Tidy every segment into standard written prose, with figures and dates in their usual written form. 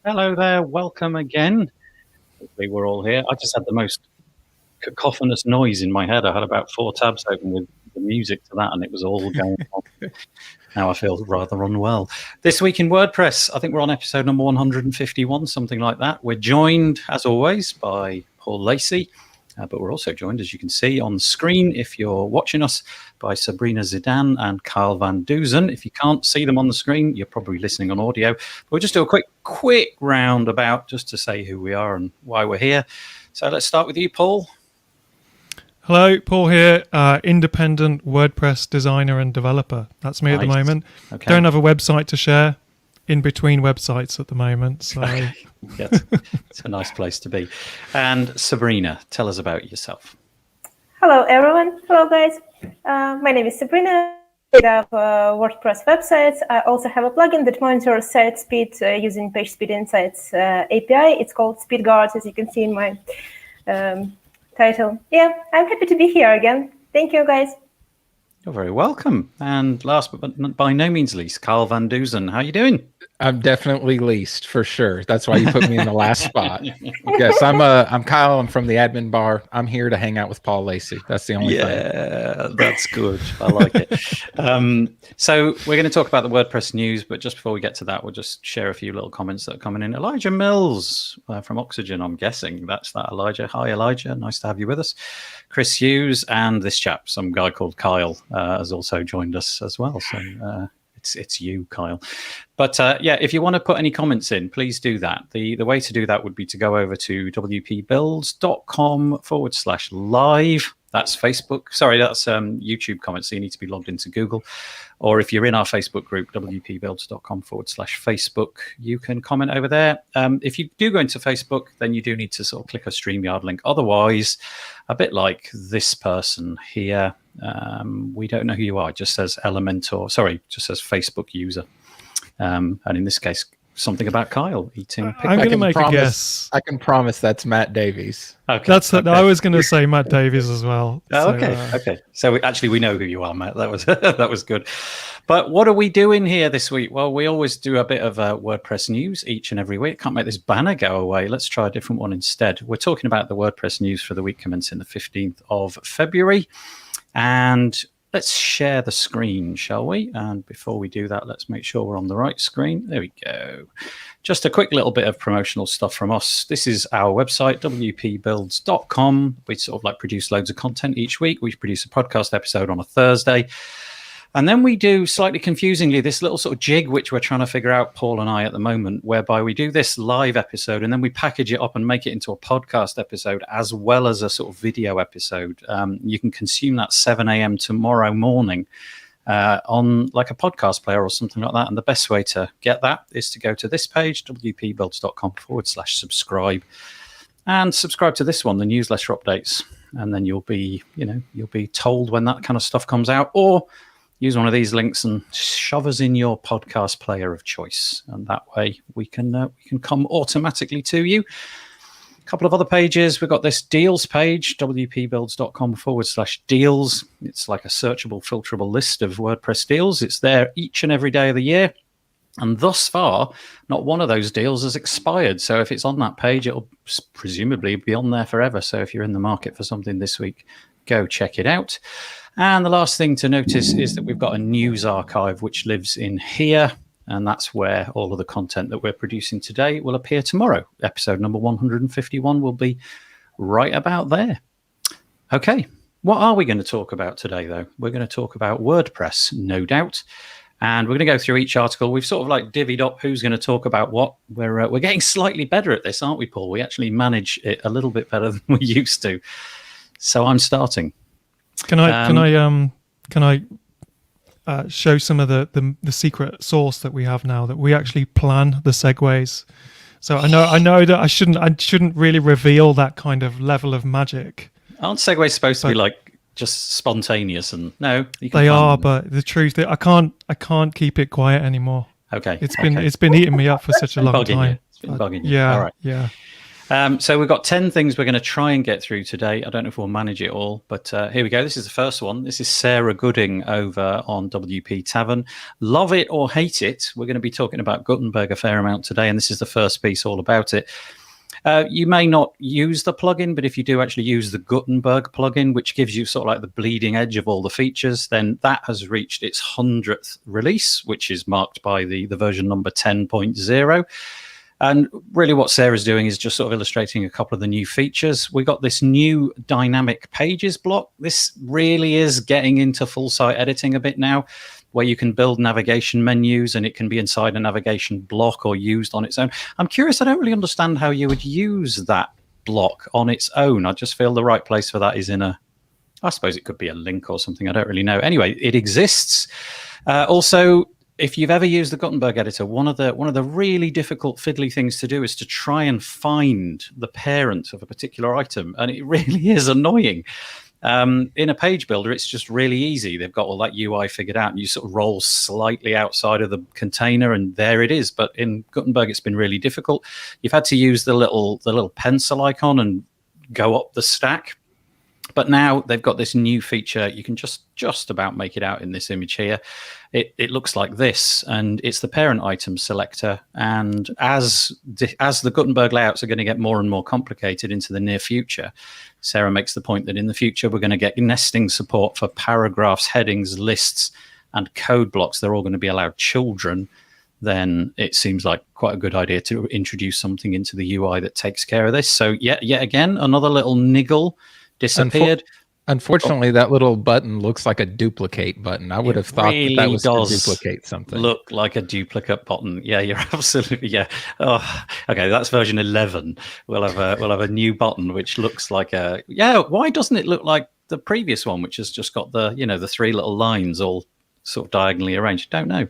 Hello there, welcome again. Hopefully we're all here. I just had the most cacophonous noise in my head. I had about 4 tabs open with the music to that, and it was all going on. Now I feel rather unwell. This week in WordPress, I think we're on episode number 151, something like that. We're joined, as always, by Paul Lacey, but we're also joined, as you can see on the screen, if you're watching us, by Sabrina Zidane and Kyle van Deusen. If you can't see them on the screen, you're probably listening on audio. But we'll just do a quick roundabout just to say who we are and why we're here. So let's start with you, Paul. Hello, Paul here, independent WordPress designer and developer. That's me at the moment. Okay. Don't have a website to share, in between websites at the moment. So yes, it's a nice place to be. And Sabrina, tell us about yourself. Hello, everyone. Hello, guys. My name is Sabrina. I have WordPress websites. I also have a plugin that monitors site speed using PageSpeed Insights API. It's called SpeedGuard, as you can see in my title. Yeah, I'm happy to be here again. Thank you, guys. You're very welcome. And last but by no means least, Kyle van Deusen. How are you doing? I'm definitely least, for sure. That's why you put me in the last spot. Yes, I'm Kyle. I'm from the admin bar. I'm here to hang out with Paul Lacey. That's the only thing. Yeah, that's good. I like it. So we're going to talk about the WordPress news, but just before we get to that, we'll just share a few little comments that are coming in. Elijah Mills from Oxygen, I'm guessing. That's that, Elijah. Hi, Elijah. Nice to have you with us. Chris Hughes and this chap, some guy called Kyle, has also joined us as well. So it's you, Kyle. But yeah, if you want to put any comments in, please do that. The way to do that would be to go over to wpbuilds.com/live. That's Facebook. Sorry, that's YouTube comments. So you need to be logged into Google. Or if you're in our Facebook group, wpbuilds.com/Facebook, you can comment over there. If you do go into Facebook, then you do need to sort of click a StreamYard link. Otherwise, a bit like this person here, we don't know who you are. It just says Elementor. Sorry, just says Facebook user. And in this case, something about Kyle eating. I'm going to make a guess. I can promise that's Matt Davies. Okay. I was going to say Matt Davies as well. Oh, okay. Okay. So we know who you are, Matt. That was that was good. But what are we doing here this week? Well, we always do a bit of WordPress news each and every week. Can't make this banner go away. Let's try a different one instead. We're talking about the WordPress news for the week commencing the 15th of February. And let's share the screen, shall we? And before we do that, let's make sure we're on the right screen. There we go. Just a quick little bit of promotional stuff from us. This is our website, wpbuilds.com. We sort of like produce loads of content each week. We produce a podcast episode on a Thursday. And then we do, slightly confusingly, this little sort of jig, which we're trying to figure out, Paul and I, at the moment, whereby we do this live episode and then we package it up and make it into a podcast episode as well as a sort of video episode. You can consume that 7 a.m. tomorrow morning on like a podcast player or something like that. And the best way to get that is to go to this page, wpbuilds.com/subscribe, and subscribe to this one, the newsletter updates. And then you'll be told when that kind of stuff comes out, or use one of these links and shove us in your podcast player of choice. And that way we can come automatically to you. A couple of other pages. We've got this deals page, wpbuilds.com/deals. It's like a searchable, filterable list of WordPress deals. It's there each and every day of the year. And thus far, not one of those deals has expired. So if it's on that page, it'll presumably be on there forever. So if you're in the market for something this week, go check it out. And the last thing to notice is that we've got a news archive which lives in here, and that's where all of the content that we're producing today will appear tomorrow. Episode number 151 will be right about there. Okay, what are we going to talk about today, though? We're going to talk about WordPress, no doubt, and we're going to go through each article. We've sort of like divvied up who's going to talk about what. We're getting slightly better at this, aren't we, Paul? We actually manage it a little bit better than we used to. So I'm starting. Can I show some of the secret sauce that we have now, that we actually plan the segues? So I know that I shouldn't really reveal that kind of level of magic. Aren't segues supposed to be like just spontaneous? And no, they are, but the truth is I can't keep it quiet anymore. Okay, it's been eating me up for such a long time. It's been bugging you. Yeah, all right. Yeah. So we've got 10 things we're going to try and get through today. I don't know if we'll manage it all, but here we go. This is the first one. This is Sarah Gooding over on WP Tavern. Love it or hate it. We're going to be talking about Gutenberg a fair amount today, and this is the first piece all about it. You may not use the plugin, but if you do actually use the Gutenberg plugin, which gives you sort of like the bleeding edge of all the features, then that has reached its 100th release, which is marked by the version number 10.0. And really what Sarah's doing is just sort of illustrating a couple of the new features. We got this new dynamic pages block. This really is getting into full site editing a bit now, where you can build navigation menus and it can be inside a navigation block or used on its own. I'm curious, I don't really understand how you would use that block on its own. I just feel the right place for that is in I suppose it could be a link or something. I don't really know. Anyway, it exists. Also, if you've ever used the Gutenberg editor, one of the really difficult fiddly things to do is to try and find the parent of a particular item, and it really is annoying. In a page builder, it's just really easy. They've got all that UI figured out, and you sort of roll slightly outside of the container, and there it is. But in Gutenberg, it's been really difficult. You've had to use the little pencil icon and go up the stack. But now they've got this new feature. You can just about make it out in this image here. It looks like this, and it's the parent item selector. And as the Gutenberg layouts are going to get more and more complicated into the near future, Sarah makes the point that in the future we're going to get nesting support for paragraphs, headings, lists, and code blocks. They're all going to be allowed children. Then it seems like quite a good idea to introduce something into the UI that takes care of this. So yet again, another little niggle disappeared. Unfortunately, that little button looks like a duplicate button. I would have thought really that was to does duplicate something. Look like a duplicate button. Yeah, you're absolutely, yeah. Oh, okay, that's version 11. We'll have a new button which looks like a, yeah. Why doesn't it look like the previous one, which has just got the, the three little lines all sort of diagonally arranged? Don't know.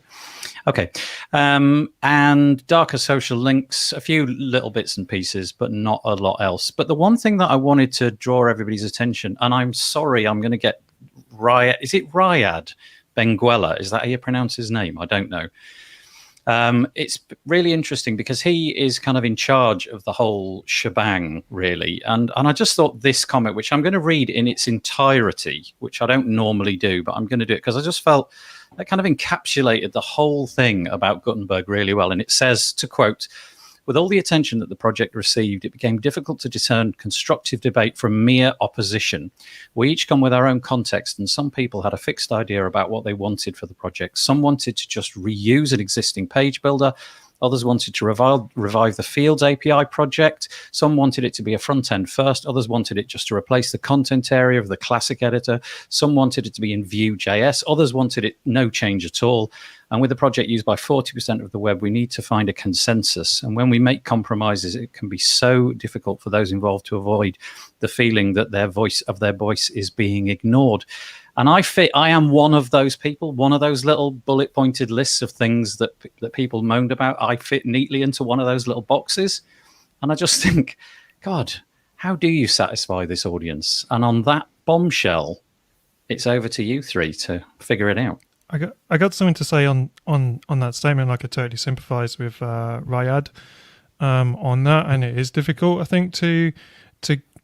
Okay, and darker social links, a few little bits and pieces, but not a lot else. But the one thing that I wanted to draw everybody's attention, and I'm sorry, I'm going to get is it Ryad Benguela? Is that how you pronounce his name? I don't know. It's really interesting because he is kind of in charge of the whole shebang, really. And I just thought this comment, which I'm going to read in its entirety, which I don't normally do, but I'm going to do it because I just felt that kind of encapsulated the whole thing about Gutenberg really well. And it says, to quote, "With all the attention that the project received, it became difficult to discern constructive debate from mere opposition. We each come with our own context, and some people had a fixed idea about what they wanted for the project. Some wanted to just reuse an existing page builder. Others wanted to revive the Fields API project. Some wanted it to be a front end first. Others wanted it just to replace the content area of the classic editor. Some wanted it to be in Vue.js. Others wanted it no change at all. And with the project used by 40% of the web, we need to find a consensus. And when we make compromises, it can be so difficult for those involved to avoid the feeling that their voice is being ignored." And I am one of those people, one of those little bullet pointed lists of things that people moaned about. I fit neatly into one of those little boxes. And I just think, God, how do you satisfy this audience? And on that bombshell, it's over to you three to figure it out. I got something to say on that statement. Like, I totally sympathize with Ryad on that, and it is difficult, I think, to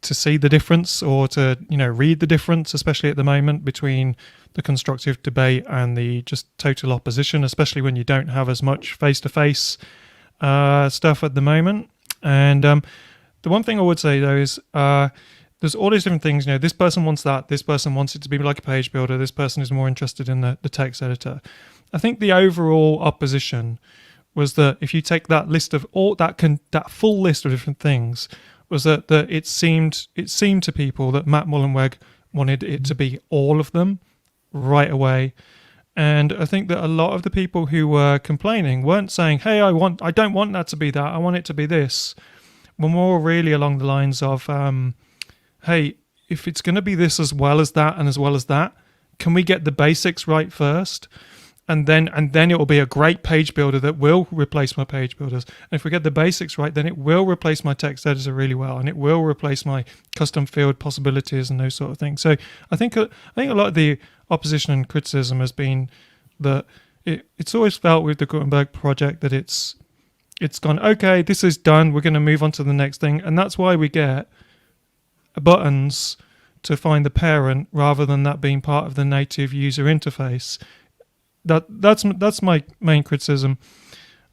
see the difference or to read the difference, especially at the moment, between the constructive debate and the just total opposition, especially when you don't have as much face-to-face stuff at the moment. And the one thing I would say though is there's all these different things. This person wants that, this person wants it to be like a page builder, this person is more interested in the text editor. I think the overall opposition was that if you take that list of all that full list of different things, was that it seemed to people that Matt Mullenweg wanted it to be all of them right away. And I think that a lot of the people who were complaining weren't saying, "Hey, I don't want that to be that, I want it to be this." Were more really along the lines of, "Hey, if it's going to be this as well as that and as well as that, can we get the basics right first? And then it will be a great page builder that will replace my page builders. And if we get the basics right, then it will replace my text editor really well, and it will replace my custom field possibilities and those sort of things." So I think a lot of the opposition and criticism has been that it's always felt with the Gutenberg project that it's it's gone, okay, this is done, we're going to move on to the next thing. And that's why we get buttons to find the parent rather than that being part of the native user interface. That's my main criticism.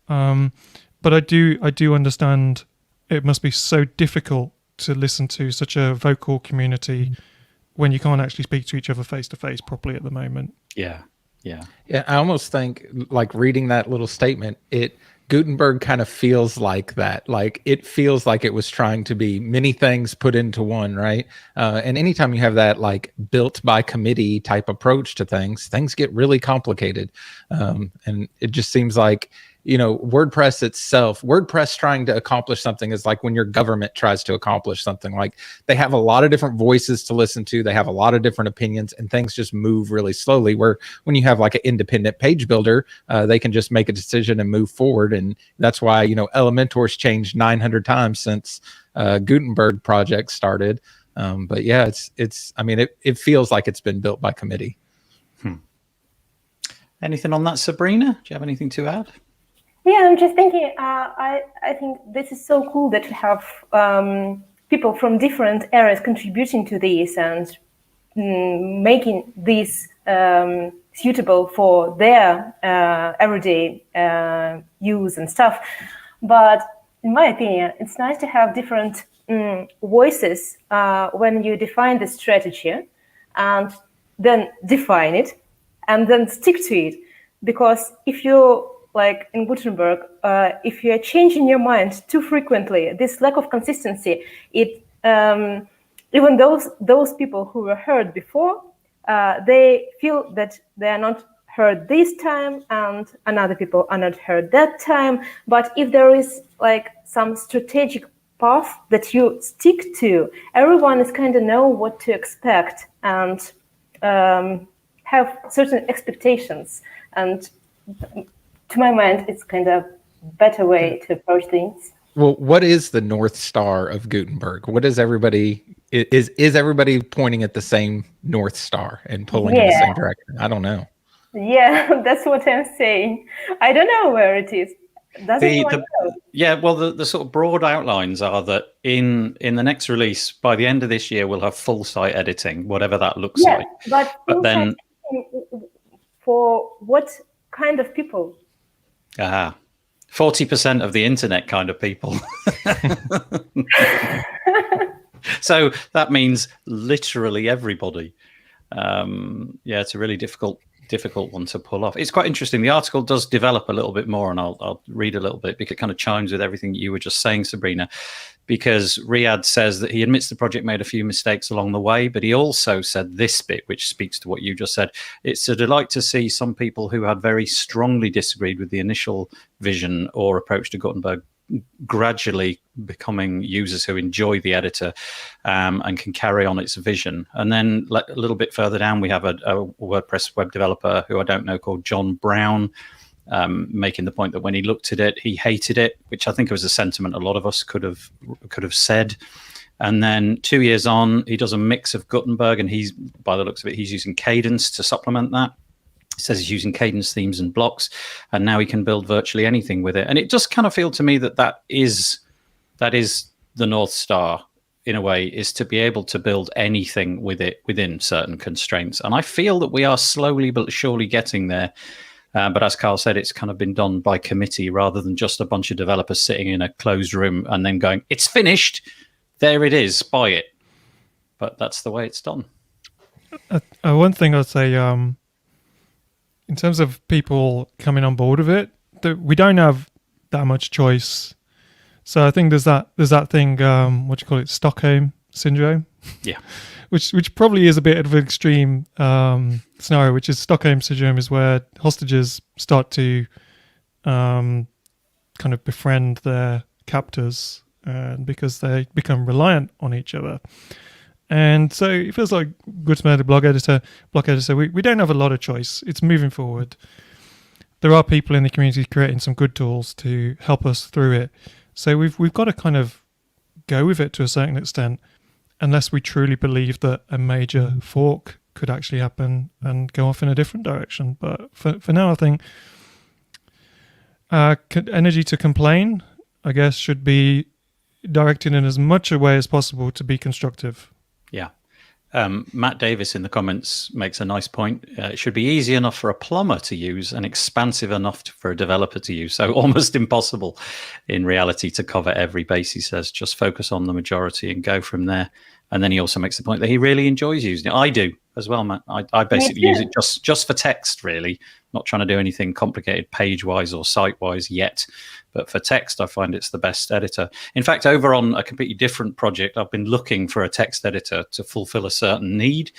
But I do understand it must be so difficult to listen to such a vocal community when you can't actually speak to each other face to face properly at the moment. Yeah. I almost think, like, reading that little statement, Gutenberg kind of feels like that. Like, it feels like it was trying to be many things put into one, right? And anytime you have that, like, built by committee type approach to things get really complicated. And it just seems like, WordPress trying to accomplish something is like when your government tries to accomplish something. Like, they have a lot of different voices to listen to. They have a lot of different opinions, and things just move really slowly. Where when you have like an independent page builder, they can just make a decision and move forward. And that's why, Elementor's changed 900 times since Gutenberg project started. But yeah, it feels like it's been built by committee. Anything on that, Sabrina? Do you have anything to add? Yeah, I'm just thinking, I think this is so cool that we have people from different areas contributing to this and making this suitable for their everyday use and stuff. But in my opinion, it's nice to have different voices when you define the strategy and then define it and then stick to it. Because if you, like in Gutenberg, if you are changing your mind too frequently, this lack of consistency, even those people who were heard before, they feel that they are not heard this time, and another people are not heard that time. But if there is like some strategic path that you stick to, everyone is kind of know what to expect and have certain expectations. And to my mind, it's kind of better way to approach things. Well, what is the North Star of Gutenberg? What is everybody, is everybody pointing at the same North Star and pulling in the same direction? I don't know. Yeah, that's what I'm saying. I don't know where it is. Does anyone know? Yeah, well, the sort of broad outlines are that in the next release, by the end of this year, we'll have full site editing, whatever that looks like. But then for what kind of people? 40% of the internet kind of people. So that means literally everybody. It's a really difficult one to pull off. It's quite interesting. The article does develop a little bit more, and I'll read a little bit because it kind of chimes with everything you were just saying, Sabrina, because Riyadh says that he admits the project made a few mistakes along the way, but he also said this bit, which speaks to what you just said. It's a delight to see some people who had very strongly disagreed with the initial vision or approach to Gutenberg gradually becoming users who enjoy the editor and can carry on its vision. And then a little bit further down, we have a WordPress web developer who I don't know, called John Brown, making the point that when he looked at it, he hated it, which I think was a sentiment a lot of us could have said. And then 2 years on, he does a mix of Gutenberg, and he's, by the looks of it, he's using Cadence to supplement that. He says he's using Cadence themes and blocks, and now he can build virtually anything with it. And it just kind of feel to me that is the North Star, in a way, is to be able to build anything with it within certain constraints. And I feel that we are slowly but surely getting there. But as Carl said, it's kind of been done by committee rather than just a bunch of developers sitting in a closed room and then going, it's finished, there it is, buy it. But that's the way it's done. One thing I'd say, in terms of people coming on board with it, we don't have that much choice. So I think there's that thing, what do you call it, Stockholm syndrome? Yeah. which probably is a bit of an extreme scenario, which is Stockholm syndrome is where hostages start to kind of befriend their captors because they become reliant on each other. And so it feels like Gutenberg block editor, we don't have a lot of choice. It's moving forward. There are people in the community creating some good tools to help us through it. So we've got to kind of go with it to a certain extent, unless we truly believe that a major fork could actually happen and go off in a different direction. But for now, I think Energy to complain, I guess, should be directed in as much a way as possible to be constructive. Yeah. Matt Davis in the comments makes a nice point. It should be easy enough for a plumber to use and expansive enough for a developer to use. So almost impossible in reality to cover every base, he says. Just focus on the majority and go from there. And then he also makes the point that he really enjoys using it. I do as well, Matt. I basically use it just for text, really. Not trying to do anything complicated page-wise or site-wise yet. But for text, I find it's the best editor. In fact, over on a completely different project, I've been looking for a text editor to fulfill a certain need.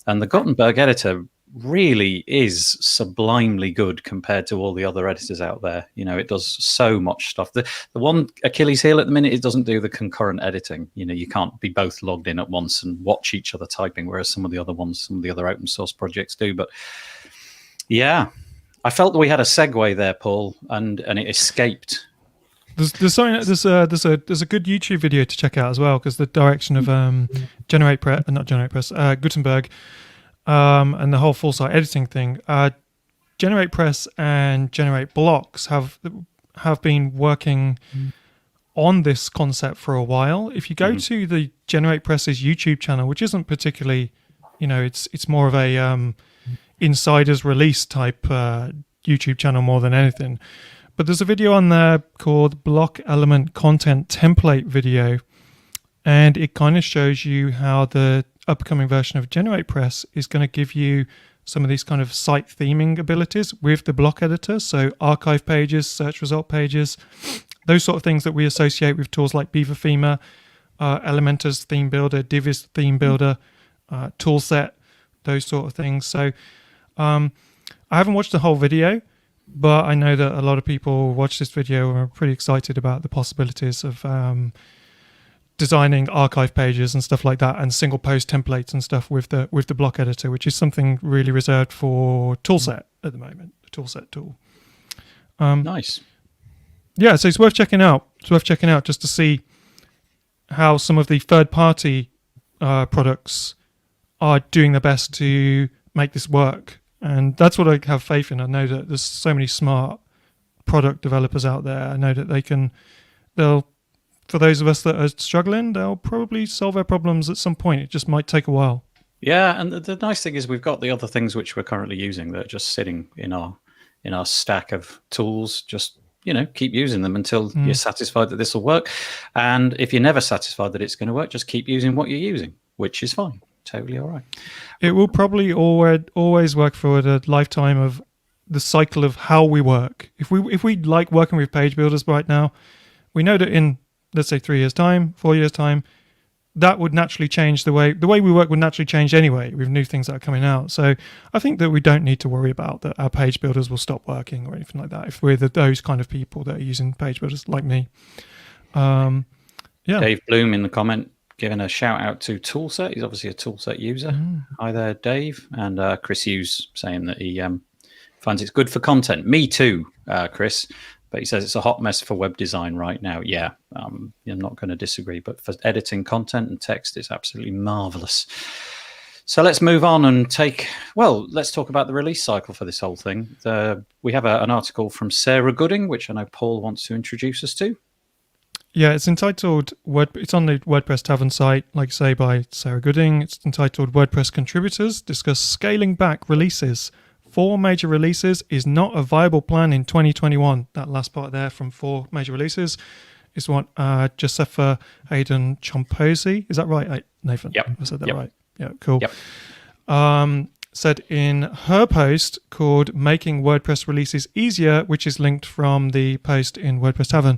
And the Gutenberg editor really is sublimely good compared to all the other editors out there. You know, it does so much stuff. The one Achilles heel at the minute, it doesn't do the concurrent editing. You know, you can't be both logged in at once and watch each other typing, whereas some of the other open source projects do. But yeah, I felt that we had a segue there, Paul, and it escaped. There's a good YouTube video to check out as well, because the direction of Gutenberg, and the whole full site editing thing. GeneratePress and Generate Blocks have been working on this concept for a while. If you go to the GeneratePress's YouTube channel, which isn't particularly, it's more of a insiders release type YouTube channel more than anything. But there's a video on there called Block Element Content Template Video, and it kind of shows you how the upcoming version of GeneratePress is going to give you some of these kind of site theming abilities with the block editor. So archive pages, search result pages, those sort of things that we associate with tools like Beaver Thema, Elementor's theme builder, Divi's theme builder, Toolset, those sort of things. So I haven't watched the whole video, but I know that a lot of people watch this video and are pretty excited about the possibilities of designing archive pages and stuff like that, and single post templates and stuff with the block editor, which is something really reserved for Toolset at the moment, the Toolset tool. Nice. Yeah, so it's worth checking out. It's worth checking out just to see how some of the third-party products are doing their best to make this work. And that's what I have faith in. I know that there's so many smart product developers out there. I know that for those of us that are struggling, they'll probably solve their problems at some point. It just might take a while. Yeah, and the nice thing is we've got the other things which we're currently using that are just sitting in our stack of tools. Just keep using them until you're satisfied that this will work. And if you're never satisfied that it's going to work, just keep using what you're using, which is fine. Totally all right. It will probably always work for the lifetime of the cycle of how we work. If we like working with page builders right now, we know that in, let's say, 3 years' time, 4 years' time, that would naturally change the way we work would naturally change anyway with new things that are coming out. So I think that we don't need to worry about that our page builders will stop working or anything like that if we're those kind of people that are using page builders like me. Yeah. Dave Bloom in the comment giving a shout out to Toolset. He's obviously a Toolset user. Hi there, Dave. And Chris Hughes saying that he finds it's good for content. Me too, Chris. But he says it's a hot mess for web design right now. Yeah, I'm not going to disagree. But for editing content and text, it's absolutely marvelous. So let's move on and let's talk about the release cycle for this whole thing. We have an article from Sarah Gooding, which I know Paul wants to introduce us to. Yeah, it's entitled, it's on the WordPress Tavern site, like I say, by Sarah Gooding. It's entitled WordPress Contributors Discuss Scaling Back Releases. 4 major releases is not a viable plan in 2021. That last part there from 4 major releases is what Josefa Hayden Chomposi, is that right, Nathan? Yep. I said that right. Yeah, cool. Yep. Said in her post called Making WordPress Releases Easier, which is linked from the post in WordPress Tavern.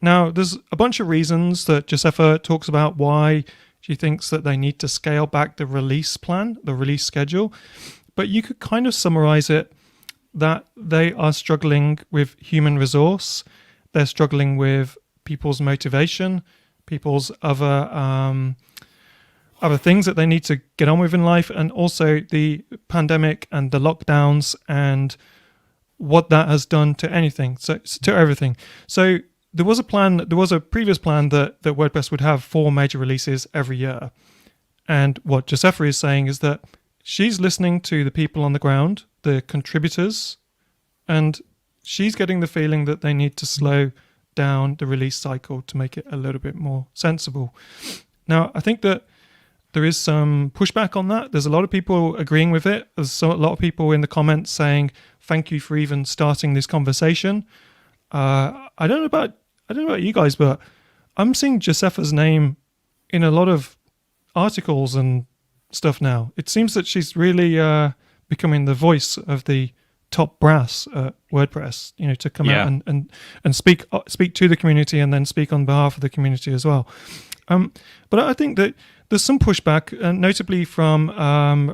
Now, there's a bunch of reasons that Josefa talks about why she thinks that they need to scale back the release plan, the release schedule. But you could kind of summarize it that they are struggling with human resource. They're struggling with people's motivation, people's other things that they need to get on with in life, and also the pandemic and the lockdowns and what that has done to anything, so to everything. So there was a previous plan that WordPress would have 4 major releases every year. And what Josefa is saying is that she's listening to the people on the ground, the contributors, and she's getting the feeling that they need to slow down the release cycle to make it a little bit more sensible. Now, I think that there is some pushback on that. There's a lot of people agreeing with it. There's a lot of people in the comments saying, thank you for even starting this conversation. I don't know about you guys, but I'm seeing Josepha's name in a lot of articles and stuff now. It seems that she's really becoming the voice of the top brass at WordPress, to come out and speak to the community and then speak on behalf of the community as well. But I think that there's some pushback, notably from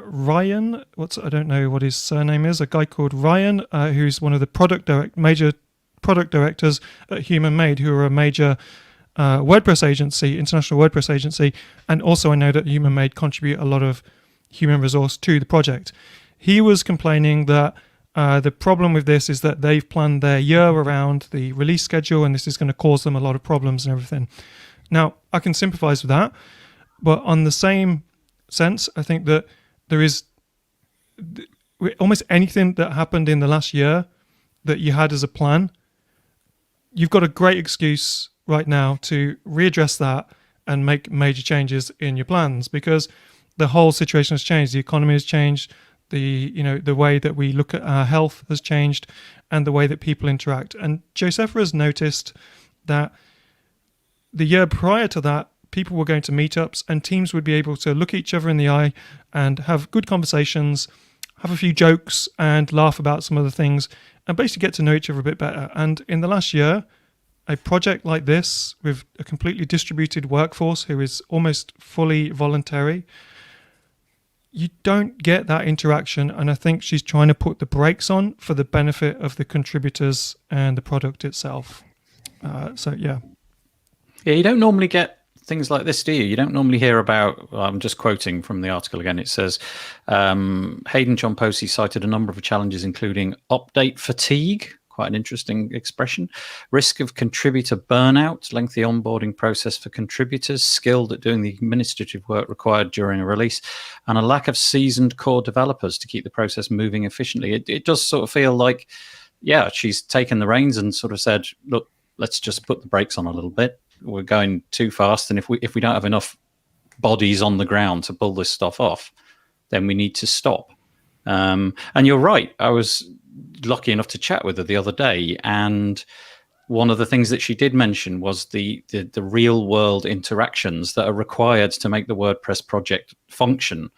Ryan. I don't know what his surname is. A guy called Ryan, who's one of the major product directors at Human Made, who are a major WordPress agency, international WordPress agency, and also I know that Human Made contribute a lot of human resource to the project. He was complaining that the problem with this is that they've planned their year around the release schedule, and this is going to cause them a lot of problems and everything. Now, I can sympathize with that, but on the same sense, I think that there is almost anything that happened in the last year that you had as a plan. You've got a great excuse right now to readdress that and make major changes in your plans, because the whole situation has changed. The economy has changed. The way that we look at our health has changed, and the way that people interact. And Josepha has noticed that the year prior to that, people were going to meetups and teams would be able to look each other in the eye and have good conversations, have a few jokes and laugh about some other things, and basically get to know each other a bit better. And in the last year, a project like this with a completely distributed workforce who is almost fully voluntary, you don't get that interaction. And I think she's trying to put the brakes on for the benefit of the contributors and the product itself. Yeah, you don't normally get things like this, do you? You don't normally hear about, I'm just quoting from the article again, it says, Hayden John Posey cited a number of challenges, including update fatigue, quite an interesting expression, risk of contributor burnout, lengthy onboarding process for contributors skilled at doing the administrative work required during a release, and a lack of seasoned core developers to keep the process moving efficiently. It does sort of feel like, she's taken the reins and sort of said, look, let's just put the brakes on a little bit. We're going too fast, and if we don't have enough bodies on the ground to pull this stuff off, then we need to stop. And you're right. I was lucky enough to chat with her the other day, and one of the things that she did mention was the real world interactions that are required to make the WordPress project function.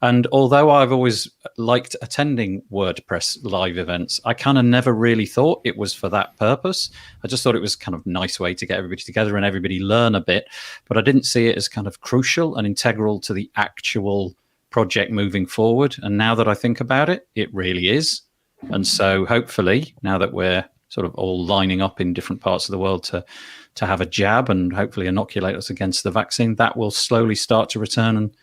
And although I've always liked attending WordPress live events, I kind of never really thought it was for that purpose. I just thought it was kind of a nice way to get everybody together and everybody learn a bit. But I didn't see it as kind of crucial and integral to the actual project moving forward. And now that I think about it, it really is. And so hopefully, now that we're sort of all lining up in different parts of the world to have a jab and hopefully inoculate us against the vaccine, that will slowly start to return, and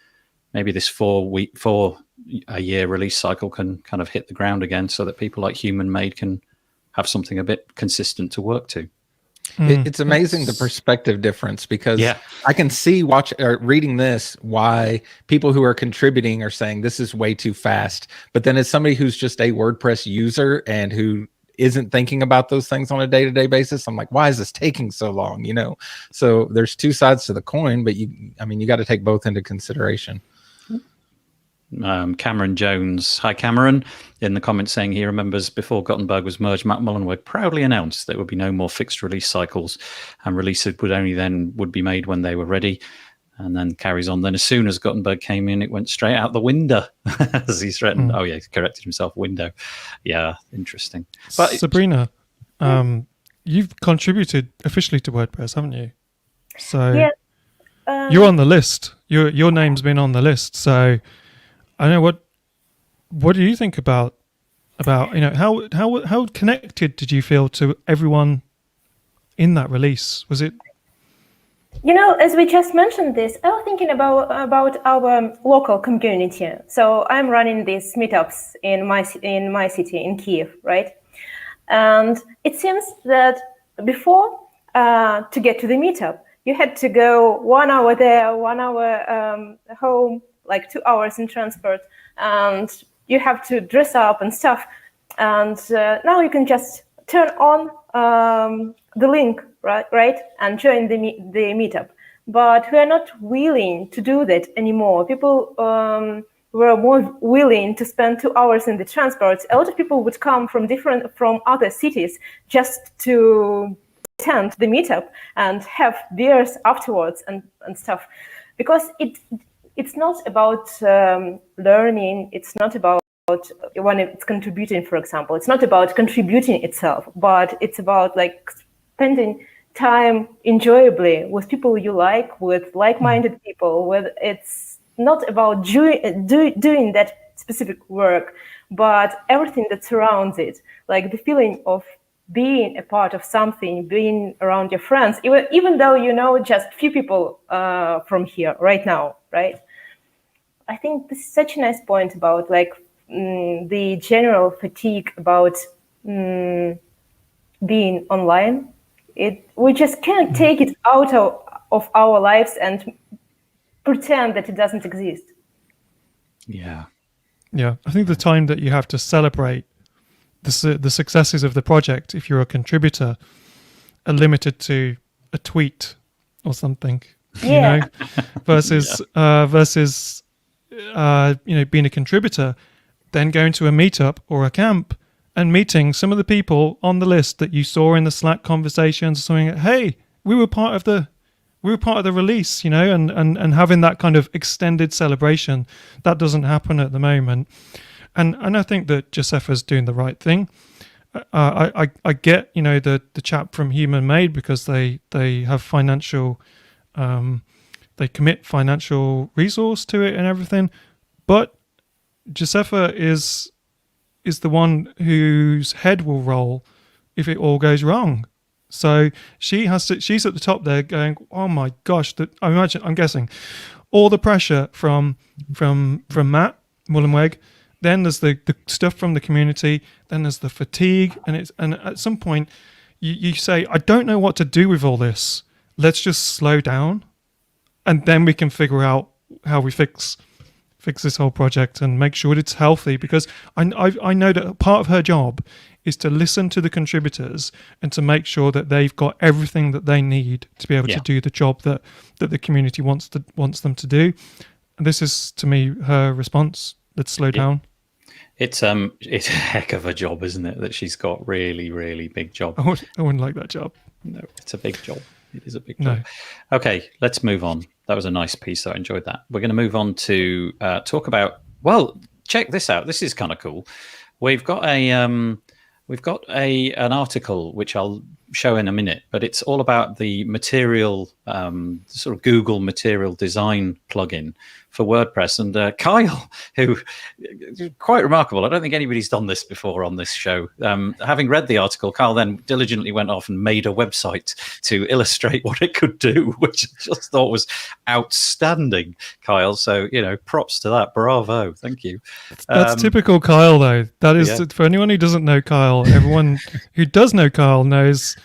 maybe this 4-year release cycle can kind of hit the ground again, so that people like Human Made can have something a bit consistent to work to. It's amazing the perspective difference, because I can see reading this why people who are contributing are saying this is way too fast. But then as somebody who's just a WordPress user and who isn't thinking about those things on a day-to-day basis, I'm like, why is this taking so long? So there's two sides to the coin, but you got to take both into consideration. Cameron Jones, hi Cameron, in the comments saying he remembers before Gutenberg was merged, Matt Mullenweg proudly announced there would be no more fixed release cycles, and releases would be made when they were ready. And then carries on. Then as soon as Gutenberg came in, it went straight out the window, as he threatened. Oh yeah, he corrected himself. Window. Yeah, interesting. But Sabrina, you've contributed officially to WordPress, haven't you? So you're on the list. Your name's been on the list. So I know what do you think about how connected did you feel to everyone in that release? Was it? As we just mentioned this, I was thinking about our local community. So I'm running these meetups in my city, in Kiev, right? And it seems that before, to get to the meetup, you had to go 1 hour there, 1 hour home, like 2 hours in transport, and you have to dress up and stuff. And now you can just turn on the link, right, and join the meetup. But we are not willing to do that anymore. People were more willing to spend 2 hours in the transport. A lot of people would come from other cities just to attend the meetup and have beers afterwards and stuff, because it's not about learning. It's not about when it's contributing, for example. It's not about contributing itself, but it's about like spending time enjoyably with people you like, with like-minded people. It's not about doing that specific work, but everything that surrounds it, like the feeling of being a part of something, being around your friends, even though you know just few people from here right now, right? I think this is such a nice point about like the general fatigue about being online. We just can't take it out of our lives and pretend that it doesn't exist. Yeah. I think the time that you have to celebrate the successes of the project, if you're a contributor, are limited to a tweet or something. Yeah. You know, versus being a contributor, then going to a meetup or a camp and meeting some of the people on the list that you saw in the Slack conversations, saying, "Hey, we were part of the release," you know, and having that kind of extended celebration. That doesn't happen at the moment, and I think that Josefa's doing the right thing. I get, you know, the chap from Human Made, because they have financial, they commit financial resource to it and everything, but Josefa is the one whose head will roll if it all goes wrong. So she's at the top there going, oh my gosh, I'm guessing all the pressure from Matt Mullenweg, then there's the stuff from the community, then there's the fatigue, and at some point you say, I don't know what to do with all this. Let's just slow down, and then we can figure out how we fix this whole project and make sure it's healthy, because I know that part of her job is to listen to the contributors and to make sure that they've got everything that they need to be able to do the job that the community wants them to do. And this is, to me, her response. Let's slow down. It's a heck of a job, isn't it? That she's got really, really big job. I wouldn't like that job. No, it's a big job. It is a big job. No. Okay, let's move on. That was a nice piece. I enjoyed that. We're going to move on to talk about. Well, check this out. This is kind of cool. We've got an article which I'll show in a minute, but it's all about the material, sort of Google material design plugin for WordPress. And Kyle, who is quite remarkable, I don't think anybody's done this before on this show. Having read the article, Kyle then diligently went off and made a website to illustrate what it could do, which I just thought was outstanding, Kyle. So, you know, props to that. Bravo. Thank you. That's typical Kyle, though. That is, for anyone who doesn't know Kyle, everyone who does know Kyle knows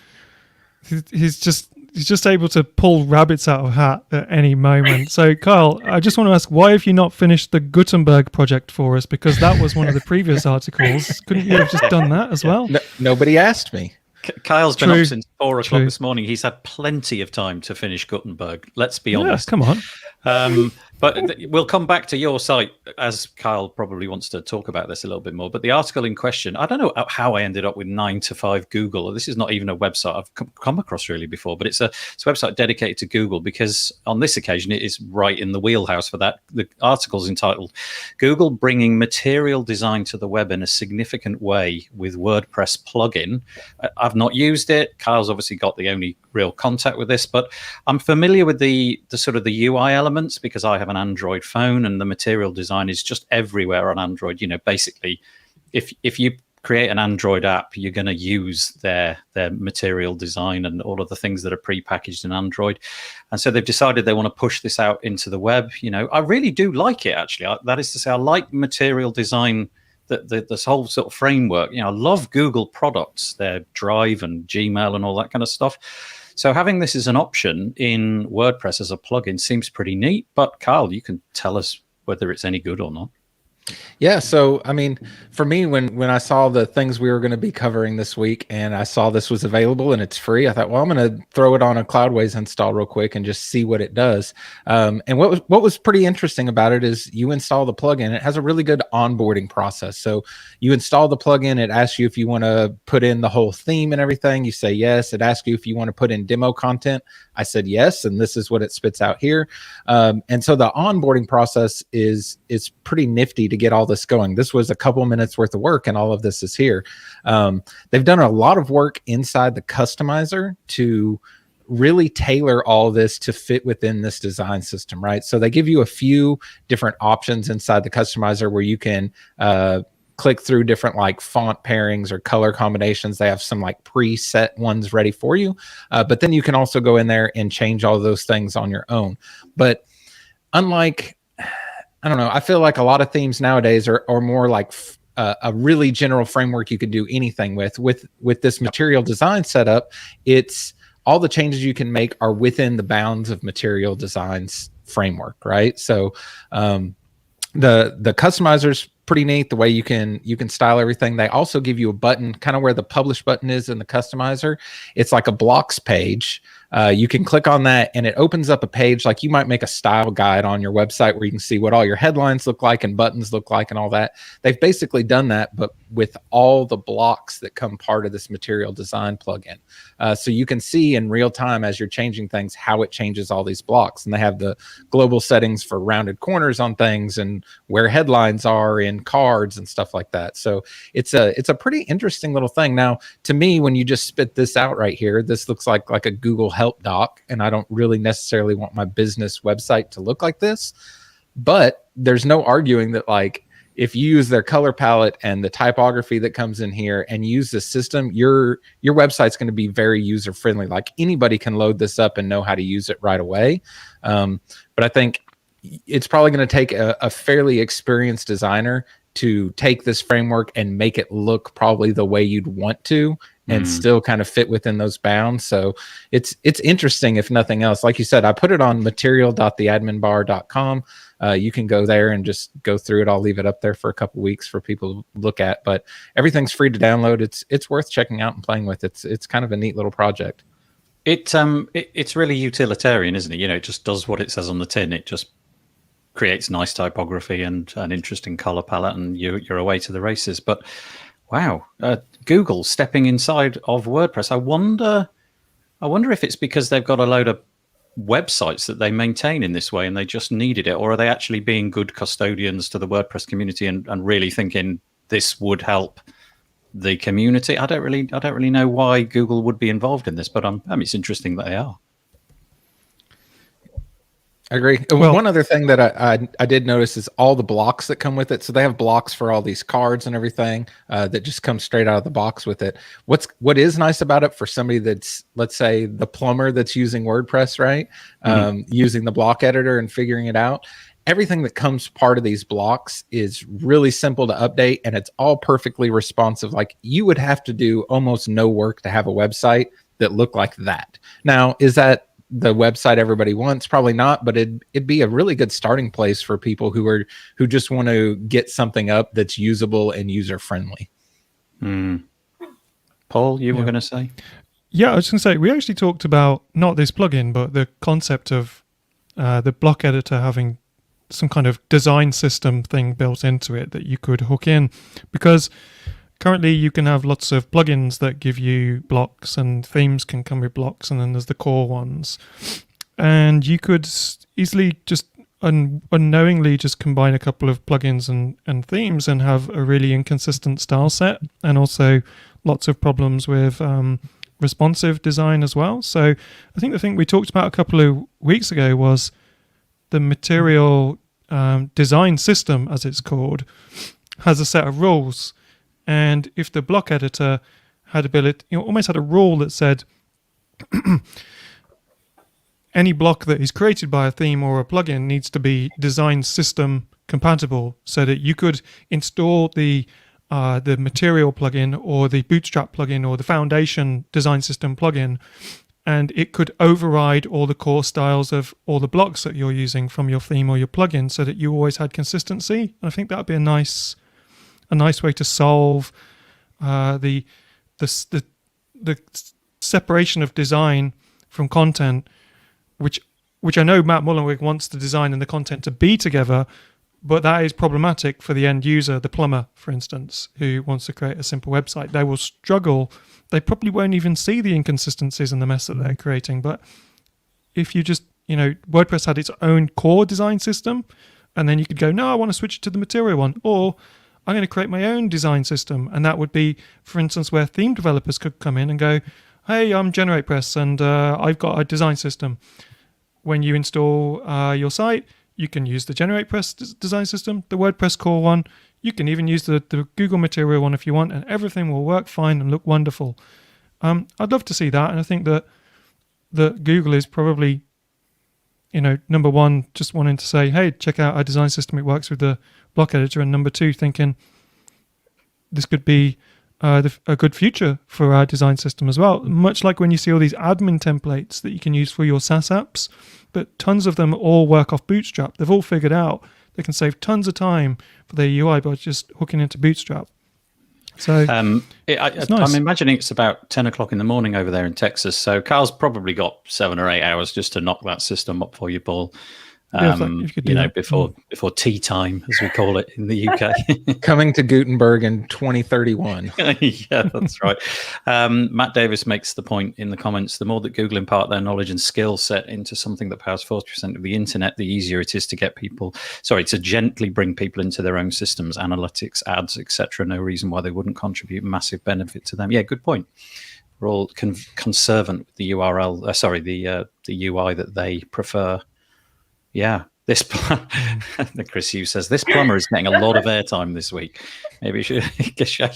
he's just able to pull rabbits out of a hat at any moment. So, Kyle, I just want to ask, why have you not finished the Gutenberg project for us? Because that was one of the previous articles. Couldn't you have just done that as well? Nobody asked me. Kyle's been up since 4 o'clock this morning. He's had plenty of time to finish Gutenberg. Let's be honest. Come on. But we'll come back to your site, as Kyle probably wants to talk about this a little bit more. But the article in question, I don't know how I ended up with 9 to 5 Google. This is not even a website I've come across really before, but it's a website dedicated to Google, because on this occasion it is right in the wheelhouse for that. The article's entitled "Google Bringing Material Design to the Web in a Significant Way with WordPress Plugin." I've not used it. Kyle's obviously got the only real contact with this, but I'm familiar with the sort of the UI elements because I have an Android phone, and the material design is just everywhere on Android. You know, basically, if you create an Android app, you're going to use their material design and all of the things that are pre-packaged in Android. And so they've decided they want to push this out into the web. You know, I really do like it, actually. That is to say, I like material design, this whole sort of framework. You know, I love Google products, their Drive and Gmail and all that kind of stuff. So having this as an option in WordPress as a plugin seems pretty neat. But Kyle, you can tell us whether it's any good or not. Yeah, so I mean, for me, when I saw the things we were going to be covering this week, and I saw this was available and it's free, I thought, well, I'm going to throw it on a Cloudways install real quick and just see what it does. And what was pretty interesting about it is you install the plugin. It has a really good onboarding process. So you install the plugin. It asks you if you want to put in the whole theme and everything. You say yes. It asks you if you want to put in demo content. I said yes, and this is what it spits out here. And so the onboarding process is pretty nifty to get all this going. This was a couple minutes worth of work, and all of this is here. They've done a lot of work inside the customizer to really tailor all this to fit within this design system, right? So they give you a few different options inside the customizer where you can click through different like font pairings or color combinations. They have some like preset ones ready for you. But then you can also go in there and change all those things on your own. But unlike, I don't know, I feel like a lot of themes nowadays are more like a really general framework you could do anything with. With this material design setup, it's all the changes you can make are within the bounds of material designs framework, right? So the customizer's pretty neat, the way you can style everything. They also give you a button kind of where the publish button is in the customizer. It's like a blocks page. You can click on that and it opens up a page like you might make a style guide on your website where you can see what all your headlines look like and buttons look like and all that. They've basically done that, but with all the blocks that come part of this material design plugin. So you can see in real time as you're changing things how it changes all these blocks. And they have the global settings for rounded corners on things and where headlines are in cards and stuff like that. So it's a pretty interesting little thing. Now, to me, when you just spit this out right here, this looks like a Google help doc, and I don't really necessarily want my business website to look like this. But there's no arguing that like if you use their color palette and the typography that comes in here and use the system, your website's going to be very user friendly. Like anybody can load this up and know how to use it right away. But I think it's probably going to take a fairly experienced designer to take this framework and make it look probably the way you'd want to and still kind of fit within those bounds. So it's interesting, if nothing else. Like you said, I put it on material.theadminbar.com. You can go there and just go through it. I'll leave it up there for a couple weeks for people to look at, but everything's free to download. It's worth checking out and playing with. It's kind of a neat little project. It's really utilitarian, isn't it? You know, it just does what it says on the tin. It just creates nice typography and an interesting color palette, and you're away to the races. But wow, Google stepping inside of WordPress. I wonder if it's because they've got a load of websites that they maintain in this way and they just needed it, or are they actually being good custodians to the WordPress community and really thinking this would help the community? I don't really know why Google would be involved in this, but I mean, it's interesting that they are. I agree. Well, one other thing that I did notice is all the blocks that come with it. So they have blocks for all these cards and everything that just comes straight out of the box with it. What is nice about it for somebody that's, let's say, the plumber that's using WordPress, right? Using the block editor and figuring it out. Everything that comes part of these blocks is really simple to update, and it's all perfectly responsive. Like you would have to do almost no work to have a website that looked like that. Now, is that the website everybody wants? Probably not, but it'd be a really good starting place for people who just want to get something up that's usable and user friendly. Paul, you were going to say? Yeah, I was going to say, we actually talked about not this plugin, but the concept of the block editor having some kind of design system thing built into it that you could hook in, because currently you can have lots of plugins that give you blocks, and themes can come with blocks, and then there's the core ones. And you could easily just unknowingly just combine a couple of plugins and themes and have a really inconsistent style set, and also lots of problems with responsive design as well. So I think the thing we talked about a couple of weeks ago was the material design system, as it's called, has a set of rules. And if the block editor had almost had a rule that said any block that is created by a theme or a plugin needs to be design system compatible, so that you could install the material plugin or the bootstrap plugin or the foundation design system plugin and it could override all the core styles of all the blocks that you're using from your theme or your plugin, so that you always had consistency. And I think that would be a nice way to solve the separation of design from content, which I know Matt Mullenweg wants the design and the content to be together, but that is problematic for the end user, the plumber, for instance, who wants to create a simple website. They will struggle. They probably won't even see the inconsistencies and the mess that they're creating. But if you just, WordPress had its own core design system, and then you could go, no, I want to switch it to the material one, or I'm going to create my own design system. And that would be, for instance, where theme developers could come in and go, hey, I'm GeneratePress, and I've got a design system. When you install your site, you can use the GeneratePress design system, the WordPress core one. You can even use the Google Material one if you want, and everything will work fine and look wonderful. I'd love to see that, and I think that Google is probably, number one, just wanting to say, hey, check out our design system. It works with the block editor, and number two, thinking this could be a good future for our design system as well. Much like when you see all these admin templates that you can use for your SaaS apps, but tons of them all work off Bootstrap. They've all figured out they can save tons of time for their UI by just hooking into Bootstrap. So nice. I'm imagining it's about 10 o'clock in the morning over there in Texas. So Carl's probably got 7 or 8 hours just to knock that system up for you, Paul. Before tea time, as we call it in the UK. Coming to Gutenberg in 2031. Yeah, that's right. Matt Davis makes the point in the comments, the more that Google impart their knowledge and skill set into something that powers 40% of the internet, the easier it is to to gently bring people into their own systems, analytics, ads, etc. No reason why they wouldn't contribute massive benefit to them. Yeah, good point. We're all conservant with the URL, the UI that they prefer. Yeah, Chris Hughes says this plumber is getting a lot of airtime this week. Maybe we should.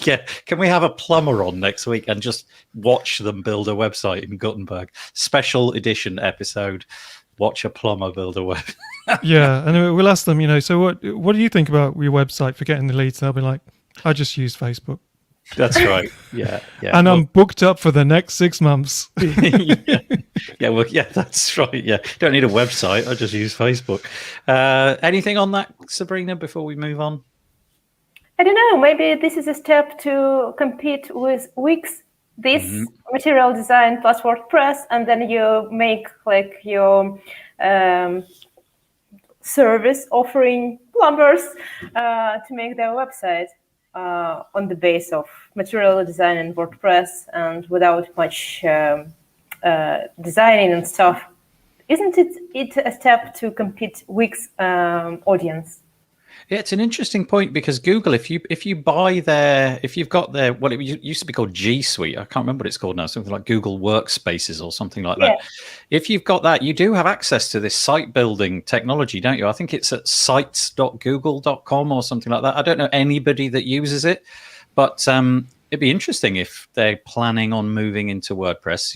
Yeah, can we have a plumber on next week and just watch them build a website in Gutenberg? Special edition episode. Watch a plumber build a web. Yeah, and we'll ask them. So what do you think about your website for getting the leads? They'll be like, I just use Facebook. That's right. Yeah. And I'm booked up for the next 6 months. Yeah, that's right. Yeah, don't need a website. I just use Facebook. Anything on that, Sabrina, before we move on? I don't know. Maybe this is a step to compete with Wix. This material design plus WordPress, and then you make like your service offering plumbers to make their website. On the base of material design and WordPress, and without much designing and stuff. Isn't it a step to compete Wix audience? Yeah, it's an interesting point, because Google, if you've got their, well, it used to be called G Suite. I can't remember what it's called now, something like Google Workspaces or something like that. If you've got that, you do have access to this site building technology, don't you? I think it's at sites.google.com or something like that. I don't know anybody that uses it, but it'd be interesting if they're planning on moving into WordPress.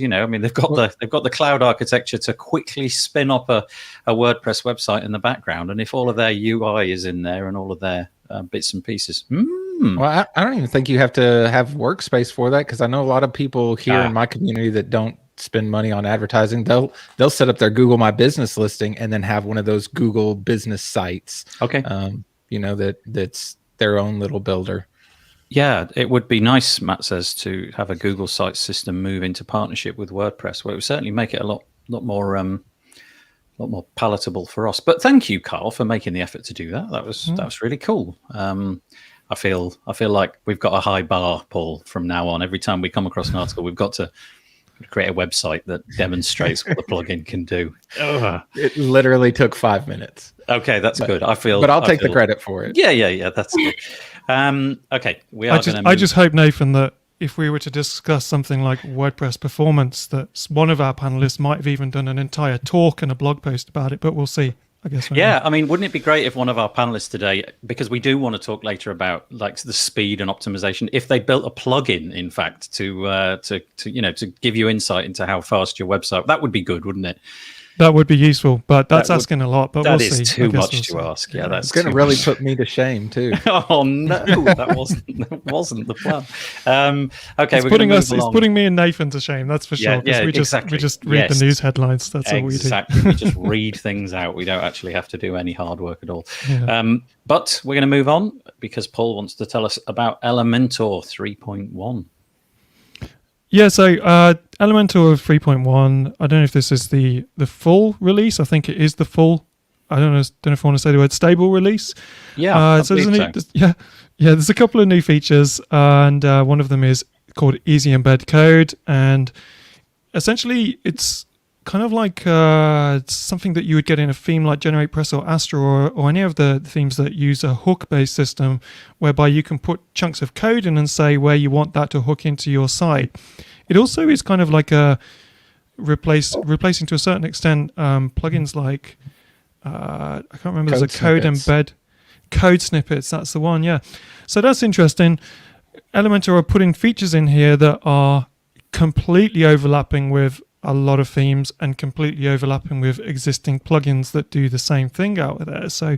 They've got the cloud architecture to quickly spin up a WordPress website in the background, and if all of their UI is in there and all of their bits and pieces. Well, I don't even think you have to have Workspace for that, because I know a lot of people here in my community that don't spend money on advertising. They'll set up their Google My Business listing and then have one of those Google business sites. Okay. That's their own little builder. Yeah, it would be nice, Matt says, to have a Google Sites system move into partnership with WordPress, where it would certainly make it a lot more palatable for us. But thank you, Carl, for making the effort to do that. That was really cool. I feel like we've got a high bar, Paul, from now on. Every time we come across an article, we've got to create a website that demonstrates what the plugin can do. It literally took 5 minutes. Okay, that's good. But I'll take the credit for it. Yeah, that's good. Okay, I just hope, Nathan, that if we were to discuss something like WordPress performance, that one of our panelists might have even done an entire talk and a blog post about it, but we'll see. I guess. Yeah, wouldn't it be great if one of our panelists today, because we do want to talk later about like the speed and optimization, if they built a plugin, in fact, to give you insight into how fast your website, that would be good, wouldn't it? That would be useful, but that's That would- asking a lot. But That we'll is see. too I guess much we'll to see. ask. Yeah, that's It's going to too really much. put me to shame too. Oh no, that wasn't the plan. Okay, It's we're putting going us. to move It's along. putting me and Nathan to shame. That's for Yeah, sure. Because yeah, we exactly. just read Yes. the news headlines. That's all we do. Exactly. We just read things out. We don't actually have to do any hard work at all. Yeah. But we're going to move on because Paul wants to tell us about Elementor 3.1. Yeah, so Elementor 3.1. I don't know if this is the full release. I think it is the full. I don't know if I want to say the word stable release. Yeah, So there's a couple of new features, and one of them is called Easy Embed Code, and essentially it's kind of like it's something that you would get in a theme like GeneratePress or Astra or any of the themes that use a hook-based system, whereby you can put chunks of code in and say where you want that to hook into your site. It also is kind of like a replacing to a certain extent plugins like I can't remember. There's a code embed, code snippets. That's the one. Yeah. So that's interesting. Elementor are putting features in here that are completely overlapping with a lot of themes and completely overlapping with existing plugins that do the same thing out there. So